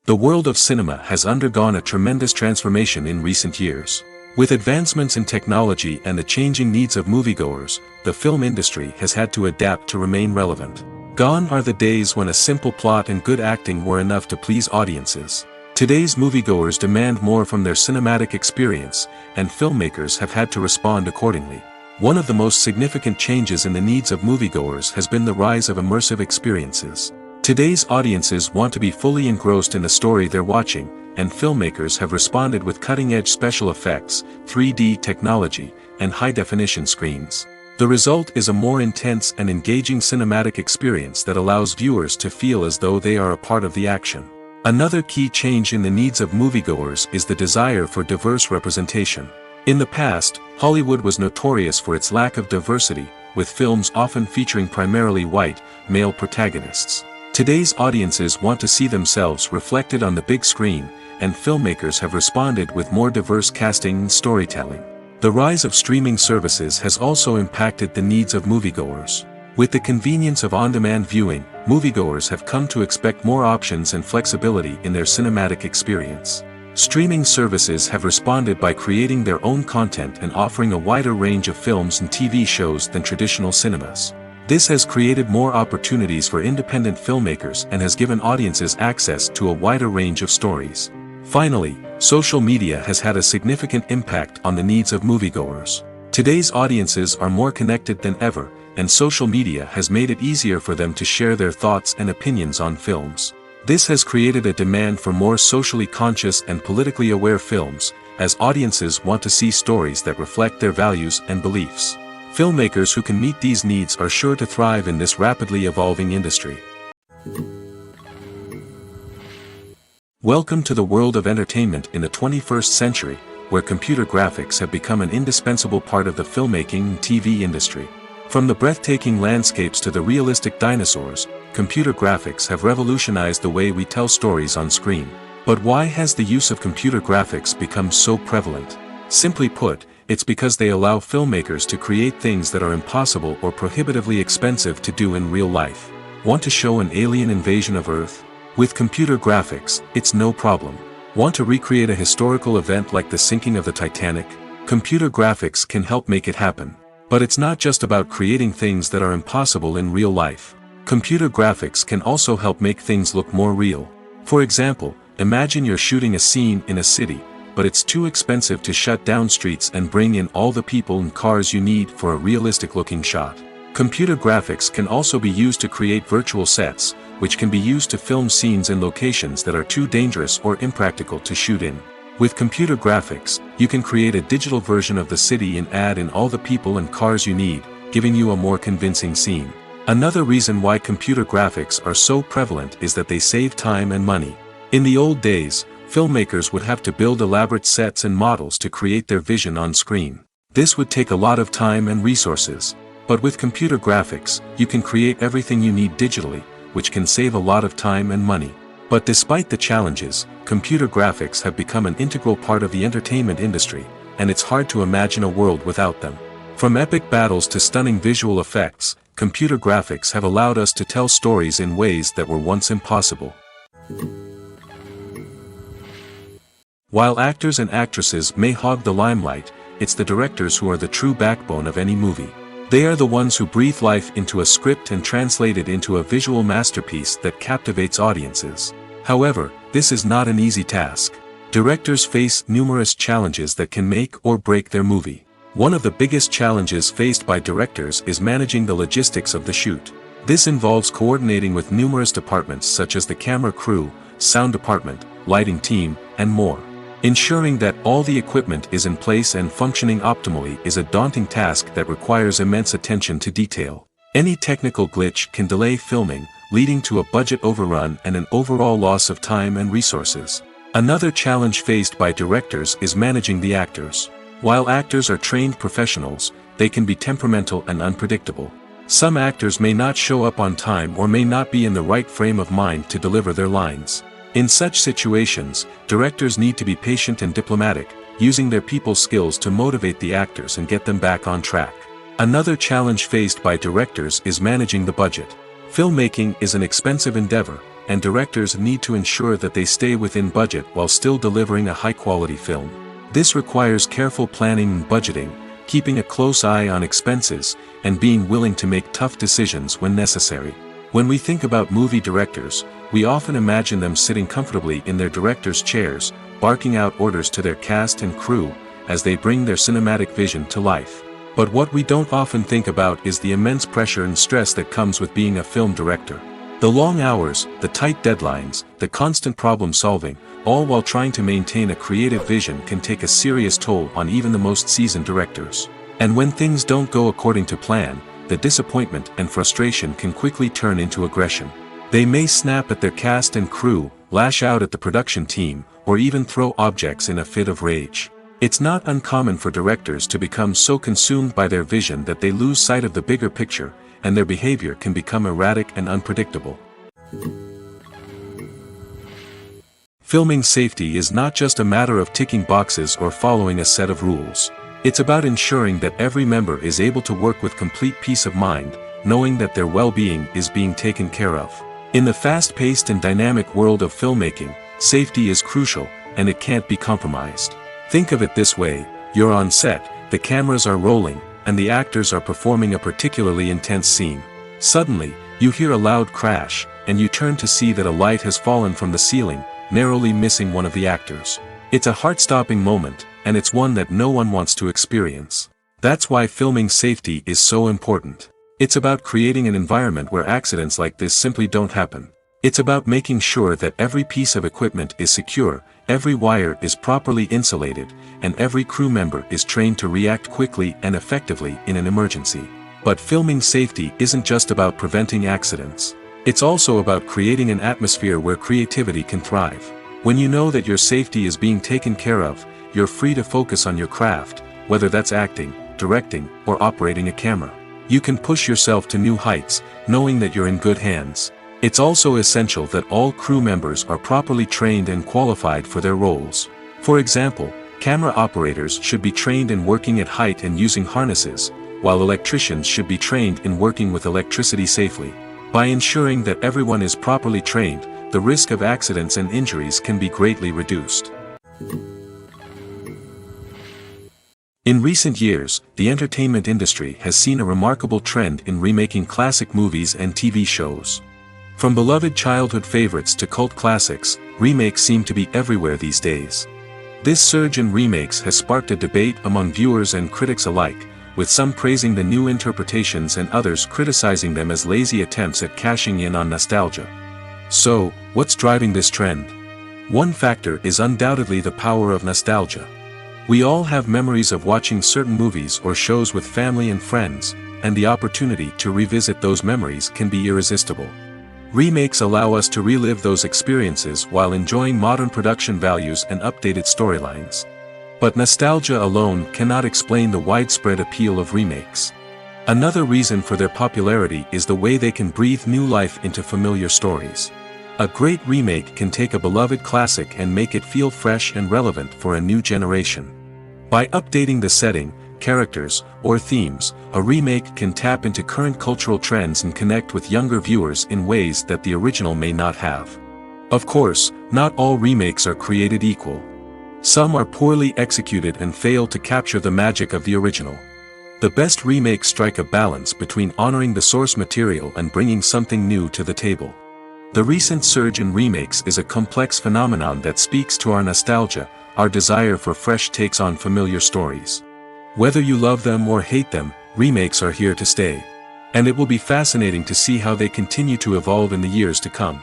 The world of cinema has undergone a tremendous transformation in recent years. With advancements in technology and the changing needs of moviegoers, the film industry has had to adapt to remain relevant. Gone are the days when a simple plot and good acting were enough to please audiences. Today's moviegoers demand more from their cinematic experience, and filmmakers have had to respond accordingly. One of the most significant changes in the needs of moviegoers has been the rise of immersive experiences. Today's audiences want to be fully engrossed in the story they're watching, and filmmakers have responded with cutting-edge special effects, 3D technology, and high-definition screens. The result is a more intense and engaging cinematic experience that allows viewers to feel as though they are a part of the action. Another key change in the needs of moviegoers is the desire for diverse representation. In the past, Hollywood was notorious for its lack of diversity, with films often featuring primarily white, male protagonists. Today's audiences want to see themselves reflected on the big screen, and filmmakers have responded with more diverse casting and storytelling. The rise of streaming services has also impacted the needs of moviegoers. With the convenience of on-demand viewing, moviegoers have come to expect more options and flexibility in their cinematic experience. Streaming services have responded by creating their own content and offering a wider range of films and TV shows than traditional cinemas. This has created more opportunities for independent filmmakers and has given audiences access to a wider range of stories. Finally, social media has had a significant impact on the needs of moviegoers. Today's audiences are more connected than ever, and social media has made it easier for them to share their thoughts and opinions on films. This has created a demand for more socially conscious and politically aware films, as audiences want to see stories that reflect their values and beliefs. Filmmakers who can meet these needs are sure to thrive in this rapidly evolving industry. Welcome to the world of entertainment in the 21st century, where computer graphics have become an indispensable part of the filmmaking and TV industry. From the breathtaking landscapes to the realistic dinosaurs, computer graphics have revolutionized the way we tell stories on screen. But why has the use of computer graphics become so prevalent? Simply put, it's because they allow filmmakers to create things that are impossible or prohibitively expensive to do in real life. Want to show an alien invasion of Earth? With computer graphics, it's no problem. Want to recreate a historical event like the sinking of the Titanic? Computer graphics can help make it happen. But it's not just about creating things that are impossible in real life. Computer graphics can also help make things look more real. For example, imagine you're shooting a scene in a city, but it's too expensive to shut down streets and bring in all the people and cars you need for a realistic-looking shot. Computer graphics can also be used to create virtual sets, which can be used to film scenes in locations that are too dangerous or impractical to shoot in. With computer graphics, you can create a digital version of the city and add in all the people and cars you need, giving you a more convincing scene. Another reason why computer graphics are so prevalent is that they save time and money. In the old days, filmmakers would have to build elaborate sets and models to create their vision on screen. This would take a lot of time and resources. But with computer graphics, you can create everything you need digitally, which can save a lot of time and money. But despite the challenges, computer graphics have become an integral part of the entertainment industry, and it's hard to imagine a world without them. From epic battles to stunning visual effects, computer graphics have allowed us to tell stories in ways that were once impossible. While actors and actresses may hog the limelight, it's the directors who are the true backbone of any movie. They are the ones who breathe life into a script and translate it into a visual masterpiece that captivates audiences. However, this is not an easy task. Directors face numerous challenges that can make or break their movie. One of the biggest challenges faced by directors is managing the logistics of the shoot. This involves coordinating with numerous departments such as the camera crew, sound department, lighting team, and more. Ensuring that all the equipment is in place and functioning optimally is a daunting task that requires immense attention to detail. Any technical glitch can delay filming, leading to a budget overrun and an overall loss of time and resources. Another challenge faced by directors is managing the actors. While actors are trained professionals, they can be temperamental and unpredictable. Some actors may not show up on time or may not be in the right frame of mind to deliver their lines. In such situations, directors need to be patient and diplomatic, using their people skills to motivate the actors and get them back on track. Another challenge faced by directors is managing the budget. Filmmaking is an expensive endeavor, and directors need to ensure that they stay within budget while still delivering a high-quality film. This requires careful planning and budgeting, keeping a close eye on expenses, and being willing to make tough decisions when necessary. When we think about movie directors, we often imagine them sitting comfortably in their director's chairs, barking out orders to their cast and crew, as they bring their cinematic vision to life. But what we don't often think about is the immense pressure and stress that comes with being a film director. The long hours, the tight deadlines, the constant problem solving, all while trying to maintain a creative vision can take a serious toll on even the most seasoned directors. And when things don't go according to plan, the disappointment and frustration can quickly turn into aggression. They may snap at their cast and crew, lash out at the production team, or even throw objects in a fit of rage. It's not uncommon for directors to become so consumed by their vision that they lose sight of the bigger picture, and their behavior can become erratic and unpredictable. Filming safety is not just a matter of ticking boxes or following a set of rules. It's about ensuring that every member is able to work with complete peace of mind, knowing that their well-being is being taken care of. In the fast-paced and dynamic world of filmmaking, safety is crucial, and it can't be compromised. Think of it this way: you're on set, the cameras are rolling, and the actors are performing a particularly intense scene. Suddenly, you hear a loud crash, and you turn to see that a light has fallen from the ceiling, narrowly missing one of the actors. It's a heart-stopping moment, and it's one that no one wants to experience. That's why filming safety is so important. It's about creating an environment where accidents like this simply don't happen. It's about making sure that every piece of equipment is secure, every wire is properly insulated, and every crew member is trained to react quickly and effectively in an emergency. But filming safety isn't just about preventing accidents. It's also about creating an atmosphere where creativity can thrive. When you know that your safety is being taken care of, you're free to focus on your craft, whether that's acting, directing, or operating a camera. You can push yourself to new heights, knowing that you're in good hands. It's also essential that all crew members are properly trained and qualified for their roles. For example, camera operators should be trained in working at height and using harnesses, while electricians should be trained in working with electricity safely. By ensuring that everyone is properly trained, the risk of accidents and injuries can be greatly reduced. In recent years, the entertainment industry has seen a remarkable trend in remaking classic movies and TV shows. From beloved childhood favorites to cult classics, remakes seem to be everywhere these days. This surge in remakes has sparked a debate among viewers and critics alike, with some praising the new interpretations and others criticizing them as lazy attempts at cashing in on nostalgia. So, what's driving this trend? One factor is undoubtedly the power of nostalgia. We all have memories of watching certain movies or shows with family and friends, and the opportunity to revisit those memories can be irresistible. Remakes allow us to relive those experiences while enjoying modern production values and updated storylines. But nostalgia alone cannot explain the widespread appeal of remakes. Another reason for their popularity is the way they can breathe new life into familiar stories. A great remake can take a beloved classic and make it feel fresh and relevant for a new generation. By updating the setting, characters, or themes, a remake can tap into current cultural trends and connect with younger viewers in ways that the original may not have. Of course, not all remakes are created equal. Some are poorly executed and fail to capture the magic of the original. The best remakes strike a balance between honoring the source material and bringing something new to the table. The recent surge in remakes is a complex phenomenon that speaks to our nostalgia, our desire for fresh takes on familiar stories. Whether you love them or hate them, remakes are here to stay. And it will be fascinating to see how they continue to evolve in the years to come.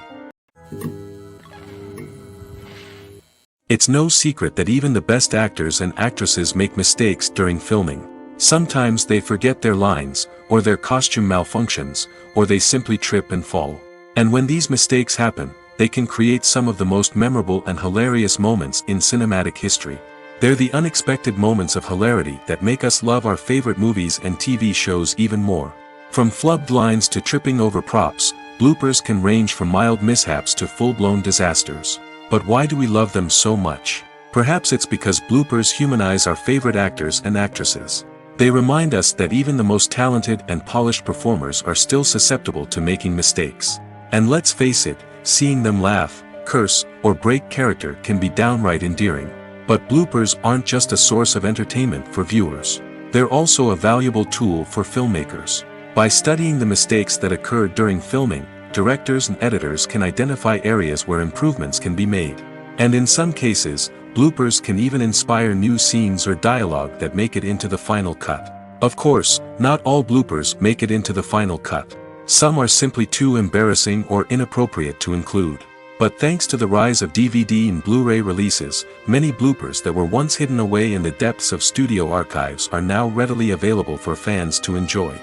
It's no secret that even the best actors and actresses make mistakes during filming. Sometimes they forget their lines, or their costume malfunctions, or they simply trip and fall. And when these mistakes happen, they can create some of the most memorable and hilarious moments in cinematic history. They're the unexpected moments of hilarity that make us love our favorite movies and TV shows even more. From flubbed lines to tripping over props, bloopers can range from mild mishaps to full-blown disasters. But why do we love them so much? Perhaps it's because bloopers humanize our favorite actors and actresses. They remind us that even the most talented and polished performers are still susceptible to making mistakes. And let's face it, seeing them laugh, curse, or break character can be downright endearing. But bloopers aren't just a source of entertainment for viewers. They're also a valuable tool for filmmakers. By studying the mistakes that occurred during filming, directors and editors can identify areas where improvements can be made. And in some cases, bloopers can even inspire new scenes or dialogue that make it into the final cut. Of course, not all bloopers make it into the final cut. Some are simply too embarrassing or inappropriate to include. But thanks to the rise of DVD and Blu-ray releases, many bloopers that were once hidden away in the depths of studio archives are now readily available for fans to enjoy.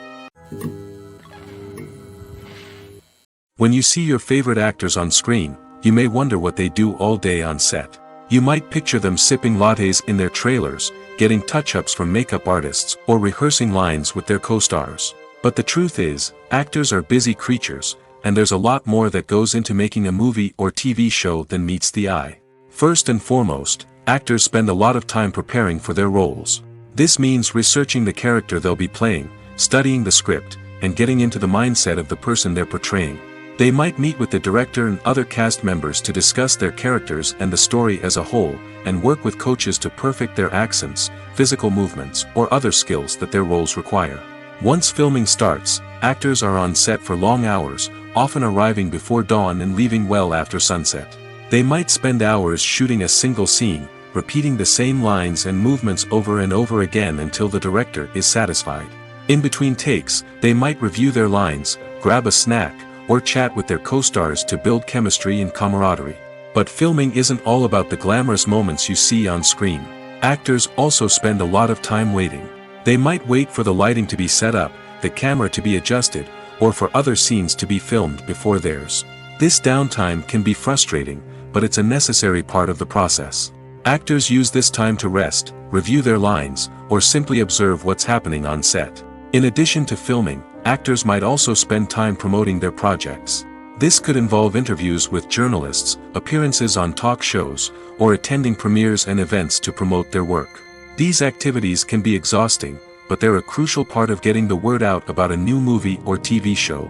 When you see your favorite actors on screen, you may wonder what they do all day on set. You might picture them sipping lattes in their trailers, getting touch-ups from makeup artists, or rehearsing lines with their co-stars. But the truth is, actors are busy creatures, and there's a lot more that goes into making a movie or TV show than meets the eye. First and foremost, actors spend a lot of time preparing for their roles. This means researching the character they'll be playing, studying the script, and getting into the mindset of the person they're portraying. They might meet with the director and other cast members to discuss their characters and the story as a whole, and work with coaches to perfect their accents, physical movements, or other skills that their roles require. Once filming starts, actors are on set for long hours, often arriving before dawn and leaving well after sunset. They might spend hours shooting a single scene, repeating the same lines and movements over and over again until the director is satisfied. In between takes, they might review their lines, grab a snack, or chat with their co-stars to build chemistry and camaraderie. But filming isn't all about the glamorous moments you see on screen. Actors also spend a lot of time waiting. They might wait for the lighting to be set up, the camera to be adjusted, or for other scenes to be filmed before theirs. This downtime can be frustrating, but it's a necessary part of the process. Actors use this time to rest, review their lines, or simply observe what's happening on set. In addition to filming, actors might also spend time promoting their projects. This could involve interviews with journalists, appearances on talk shows, or attending premieres and events to promote their work. These activities can be exhausting, but they're a crucial part of getting the word out about a new movie or TV show.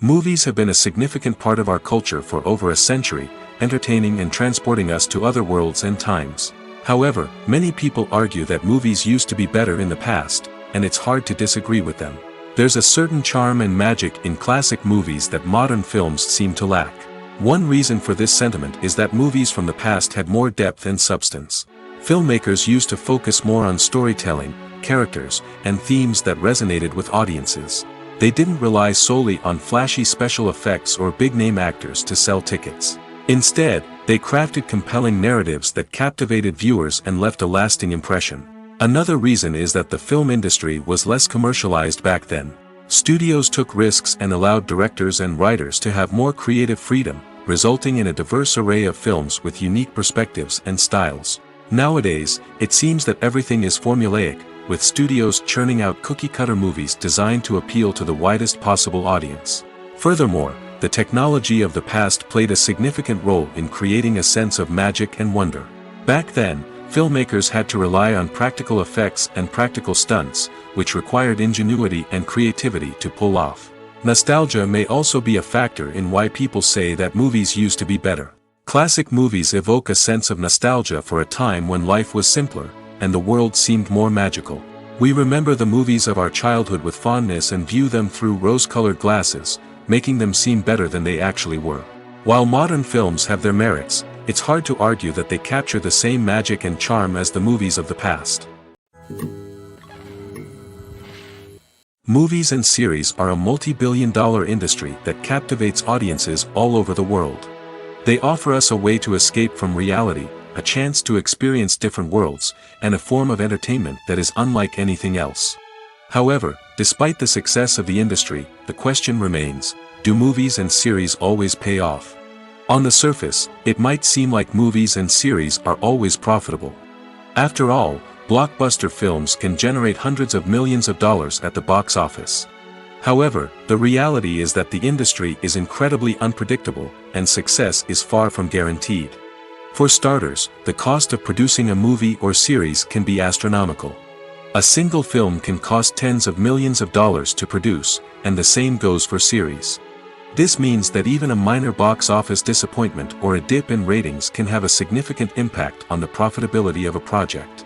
Movies have been a significant part of our culture for over a century, entertaining and transporting us to other worlds and times. However, many people argue that movies used to be better in the past, and it's hard to disagree with them. There's a certain charm and magic in classic movies that modern films seem to lack. One reason for this sentiment is that movies from the past had more depth and substance. Filmmakers used to focus more on storytelling, characters, and themes that resonated with audiences. They didn't rely solely on flashy special effects or big-name actors to sell tickets. Instead, they crafted compelling narratives that captivated viewers and left a lasting impression. Another reason is that the film industry was less commercialized back then. Studios took risks and allowed directors and writers to have more creative freedom, resulting in a diverse array of films with unique perspectives and styles. Nowadays, it seems that everything is formulaic, with studios churning out cookie-cutter movies designed to appeal to the widest possible audience. Furthermore, the technology of the past played a significant role in creating a sense of magic and wonder. Back then, filmmakers had to rely on practical effects and practical stunts, which required ingenuity and creativity to pull off. Nostalgia may also be a factor in why people say that movies used to be better. Classic movies evoke a sense of nostalgia for a time when life was simpler, and the world seemed more magical. We remember the movies of our childhood with fondness and view them through rose-colored glasses, making them seem better than they actually were. While modern films have their merits, it's hard to argue that they capture the same magic and charm as the movies of the past. Movies and series are a multi-billion-dollar industry that captivates audiences all over the world. They offer us a way to escape from reality, a chance to experience different worlds, and a form of entertainment that is unlike anything else. However, despite the success of the industry, the question remains, do movies and series always pay off? On the surface, it might seem like movies and series are always profitable. After all, blockbuster films can generate hundreds of millions of dollars at the box office. However, the reality is that the industry is incredibly unpredictable, and success is far from guaranteed. For starters, the cost of producing a movie or series can be astronomical. A single film can cost tens of millions of dollars to produce, and the same goes for series. This means that even a minor box office disappointment or a dip in ratings can have a significant impact on the profitability of a project.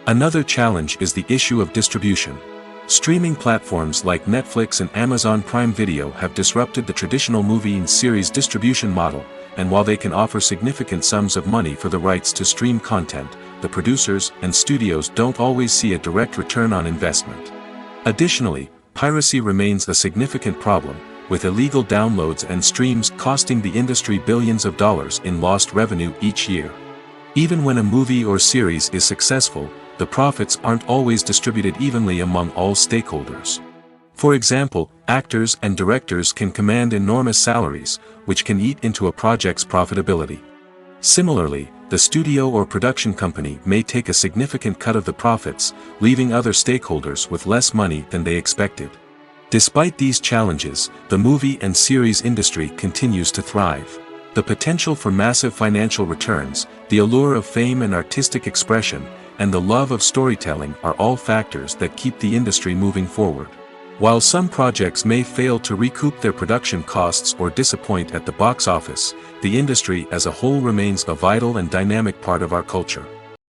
Another challenge is the issue of distribution. Streaming platforms like Netflix and Amazon Prime Video have disrupted the traditional movie and series distribution model, and while they can offer significant sums of money for the rights to stream content, the producers and studios don't always see a direct return on investment. Additionally, piracy remains a significant problem, with illegal downloads and streams costing the industry billions of dollars in lost revenue each year. Even when a movie or series is successful, the profits aren't always distributed evenly among all stakeholders. For example, actors and directors can command enormous salaries, which can eat into a project's profitability. Similarly, the studio or production company may take a significant cut of the profits, leaving other stakeholders with less money than they expected. Despite these challenges, the movie and series industry continues to thrive. The potential for massive financial returns, the allure of fame and artistic expression, and the love of storytelling are all factors that keep the industry moving forward. While some projects may fail to recoup their production costs or disappoint at the box office, the industry as a whole remains a vital and dynamic part of our culture.